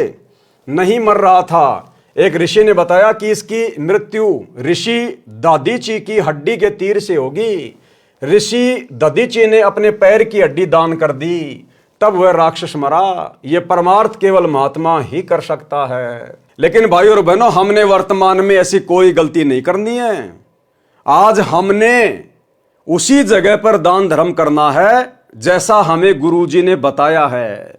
नहीं मर रहा था। एक ऋषि ने बताया कि इसकी मृत्यु ऋषि दधीची की हड्डी के तीर से होगी। ऋषि दधीची ने अपने पैर की हड्डी दान कर दी, तब वह राक्षस मरा। यह परमार्थ केवल महात्मा ही कर सकता है। लेकिन भाइयों और बहनों, हमने वर्तमान में ऐसी कोई गलती नहीं करनी है। आज हमने उसी जगह पर दान धर्म करना है जैसा हमें गुरुजी ने बताया है।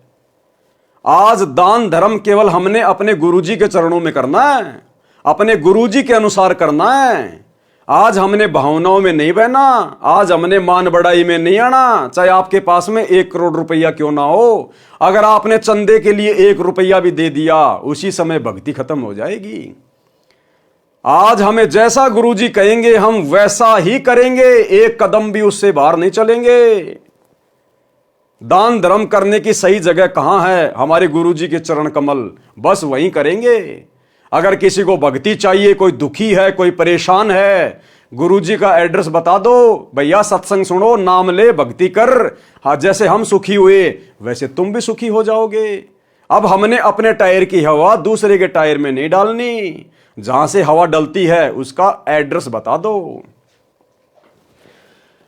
आज दान धर्म केवल हमने अपने गुरुजी के चरणों में करना है, अपने गुरुजी के अनुसार करना है। आज हमने भावनाओं में नहीं बहना। आज हमने मान बढ़ाई में नहीं आना। चाहे आपके पास में 1 करोड़ रुपया क्यों ना हो, अगर आपने चंदे के लिए 1 रुपया भी दे दिया, उसी समय भक्ति खत्म हो जाएगी। आज हमें जैसा गुरुजी कहेंगे हम वैसा ही करेंगे, 1 कदम भी उससे बाहर नहीं चलेंगे। दान धर्म करने की सही जगह कहां है? हमारे गुरुजी के चरण कमल, बस वहीं करेंगे। अगर किसी को भक्ति चाहिए, कोई दुखी है, कोई परेशान है, गुरुजी का एड्रेस बता दो, भैया सत्संग सुनो, नाम ले, भक्ति कर। हाँ, जैसे हम सुखी हुए वैसे तुम भी सुखी हो जाओगे। अब हमने अपने टायर की हवा दूसरे के टायर में नहीं डालनी। जहां से हवा डलती है उसका एड्रेस बता दो।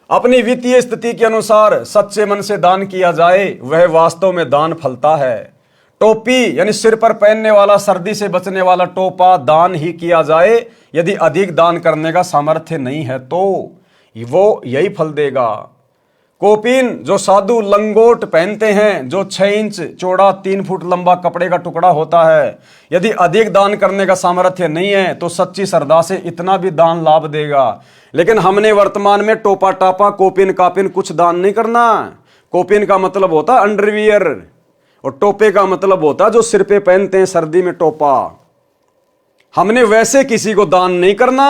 अपनी वित्तीय स्थिति के अनुसार सच्चे मन से दान किया जाए, वह वास्तव में दान फलता है। टोपी यानी सिर पर पहनने वाला, सर्दी से बचने वाला टोपा दान ही किया जाए। यदि अधिक दान करने का सामर्थ्य नहीं है तो वो यही फल देगा। कोपीन जो साधु लंगोट पहनते हैं, जो 6 इंच चौड़ा 3 फुट लंबा कपड़े का टुकड़ा होता है, यदि अधिक दान करने का सामर्थ्य नहीं है तो सच्ची श्रद्धा से इतना भी दान लाभ देगा। लेकिन हमने वर्तमान में टोपा टापा कोपिन कापिन कुछ दान नहीं करना। कोपिन का मतलब होता है अंडरवियर और टोपे का मतलब होता है जो सिर पे पहनते हैं सर्दी में टोपा। हमने वैसे किसी को दान नहीं करना।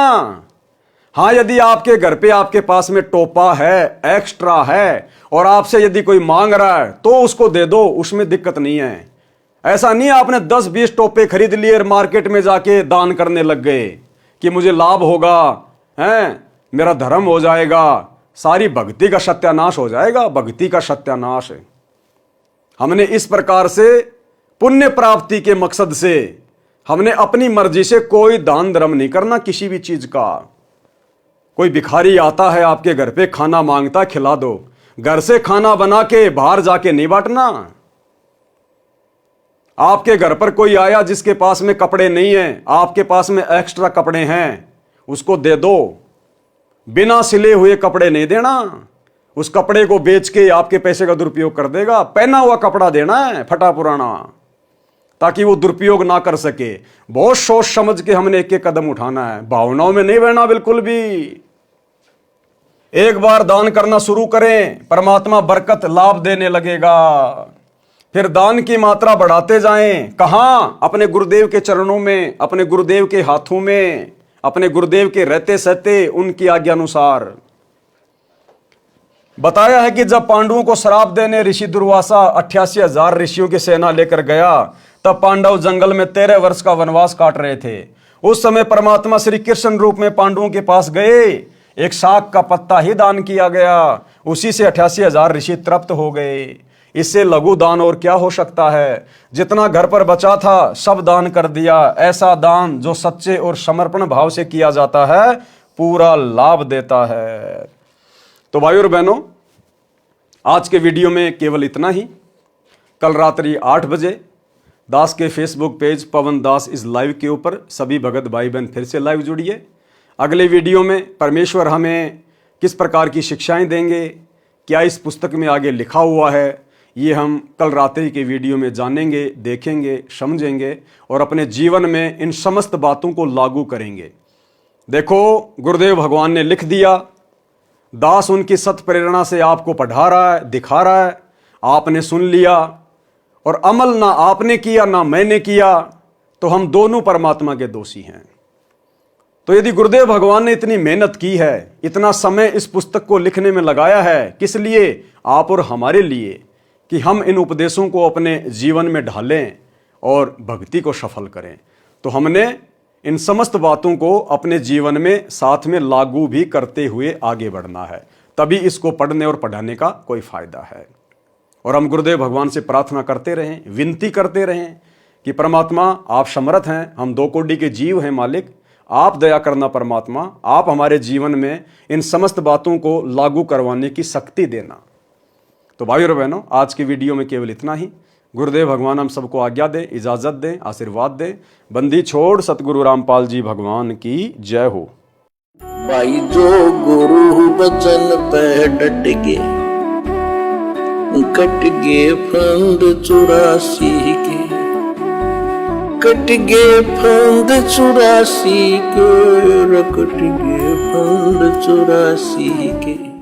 हाँ, यदि आपके घर पे आपके पास में टोपा है, एक्स्ट्रा है, और आपसे यदि कोई मांग रहा है तो उसको दे दो, उसमें दिक्कत नहीं है। ऐसा नहीं आपने 10-20 टोपे खरीद लिए और मार्केट में जाके दान करने लग गए कि मुझे लाभ होगा, हैं, मेरा धर्म हो जाएगा, सारी भक्ति का सत्यानाश हो जाएगा। भक्ति का सत्यानाश है। हमने इस प्रकार से पुण्य प्राप्ति के मकसद से हमने अपनी मर्जी से कोई दान धर्म नहीं करना किसी भी चीज का। कोई भिखारी आता है आपके घर पे, खाना मांगता, खिला दो। घर से खाना बना के बाहर जाके नहीं बांटना। आपके घर पर कोई आया जिसके पास में कपड़े नहीं है, आपके पास में एक्स्ट्रा कपड़े हैं, उसको दे दो। बिना सिले हुए कपड़े नहीं देना। उस कपड़े को बेच के आपके पैसे का दुरुपयोग कर देगा। पहना हुआ कपड़ा देना है, फटा पुराना, ताकि वो दुरुपयोग ना कर सके। बहुत सोच समझ के हमने एक एक कदम उठाना है, भावनाओं में नहीं बहना बिल्कुल भी। एक बार दान करना शुरू करें, परमात्मा बरकत लाभ देने लगेगा। फिर दान की मात्रा बढ़ाते जाएं। कहां? अपने गुरुदेव के चरणों में, अपने गुरुदेव के हाथों में, अपने गुरुदेव के रहते सहते उनकी आज्ञा अनुसार। बताया है कि जब पांडवों को श्राप देने ऋषि दुर्वासा 88,000 ऋषियों की सेना लेकर गया, तब पांडव जंगल में 13 वर्ष का वनवास काट रहे थे। उस समय परमात्मा श्री कृष्ण रूप में पांडवों के पास गए। एक शाक का पत्ता ही दान किया गया, उसी से 88,000 ऋषि तृप्त हो गए। इससे लघु दान और क्या हो सकता है। जितना घर पर बचा था सब दान कर दिया। ऐसा दान जो सच्चे और समर्पण भाव से किया जाता है पूरा लाभ देता है। तो भाइयों और बहनों, आज के वीडियो में केवल इतना ही। कल रात्रि 8 बजे दास के Facebook page Pawan Das is live के ऊपर सभी भगत भाई बहन फिर से लाइव जुड़िए। अगले वीडियो में परमेश्वर हमें किस प्रकार की शिक्षाएं देंगे, क्या इस पुस्तक में आगे लिखा हुआ है, ये हम कल रात्रि के वीडियो में जानेंगे, देखेंगे, समझेंगे और अपने जीवन में इन समस्त बातों को लागू करेंगे। देखो, गुरुदेव भगवान ने लिख दिया, दास उनकी सत प्रेरणा से आपको पढ़ा रहा है, दिखा रहा है, आपने सुन लिया और अमल ना आपने किया ना मैंने किया, तो हम दोनों परमात्मा के दोषी हैं। तो यदि गुरुदेव भगवान ने इतनी मेहनत की है, इतना समय इस पुस्तक को लिखने में लगाया है, किस लिए? आप और हमारे लिए, कि हम इन उपदेशों को अपने जीवन में ढालें और भक्ति को सफल करें। तो हमने इन समस्त बातों को अपने जीवन में साथ में लागू भी करते हुए आगे बढ़ना है, तभी इसको पढ़ने और पढ़ाने का कोई फायदा है। और हम गुरुदेव भगवान से प्रार्थना करते रहें, विनती करते रहें कि परमात्मा आप समर्थ हैं, हम 2 कोटि के जीव हैं मालिक, आप दया करना परमात्मा, आप हमारे जीवन में इन समस्त बातों को लागू करवाने की शक्ति देना। तो भाइयों और बहनों, आज की वीडियो में केवल इतना ही। गुरुदेव भगवान हम सबको आज्ञा दें, इजाजत दें, आशीर्वाद दें। बंदी छोड़ सतगुरु रामपाल जी भगवान की जय हो। भाई जो गुरु बचन पे डट गे, कट गे फंद 84 के, कट गे फंद 84 के, कट गे फंद 84 के।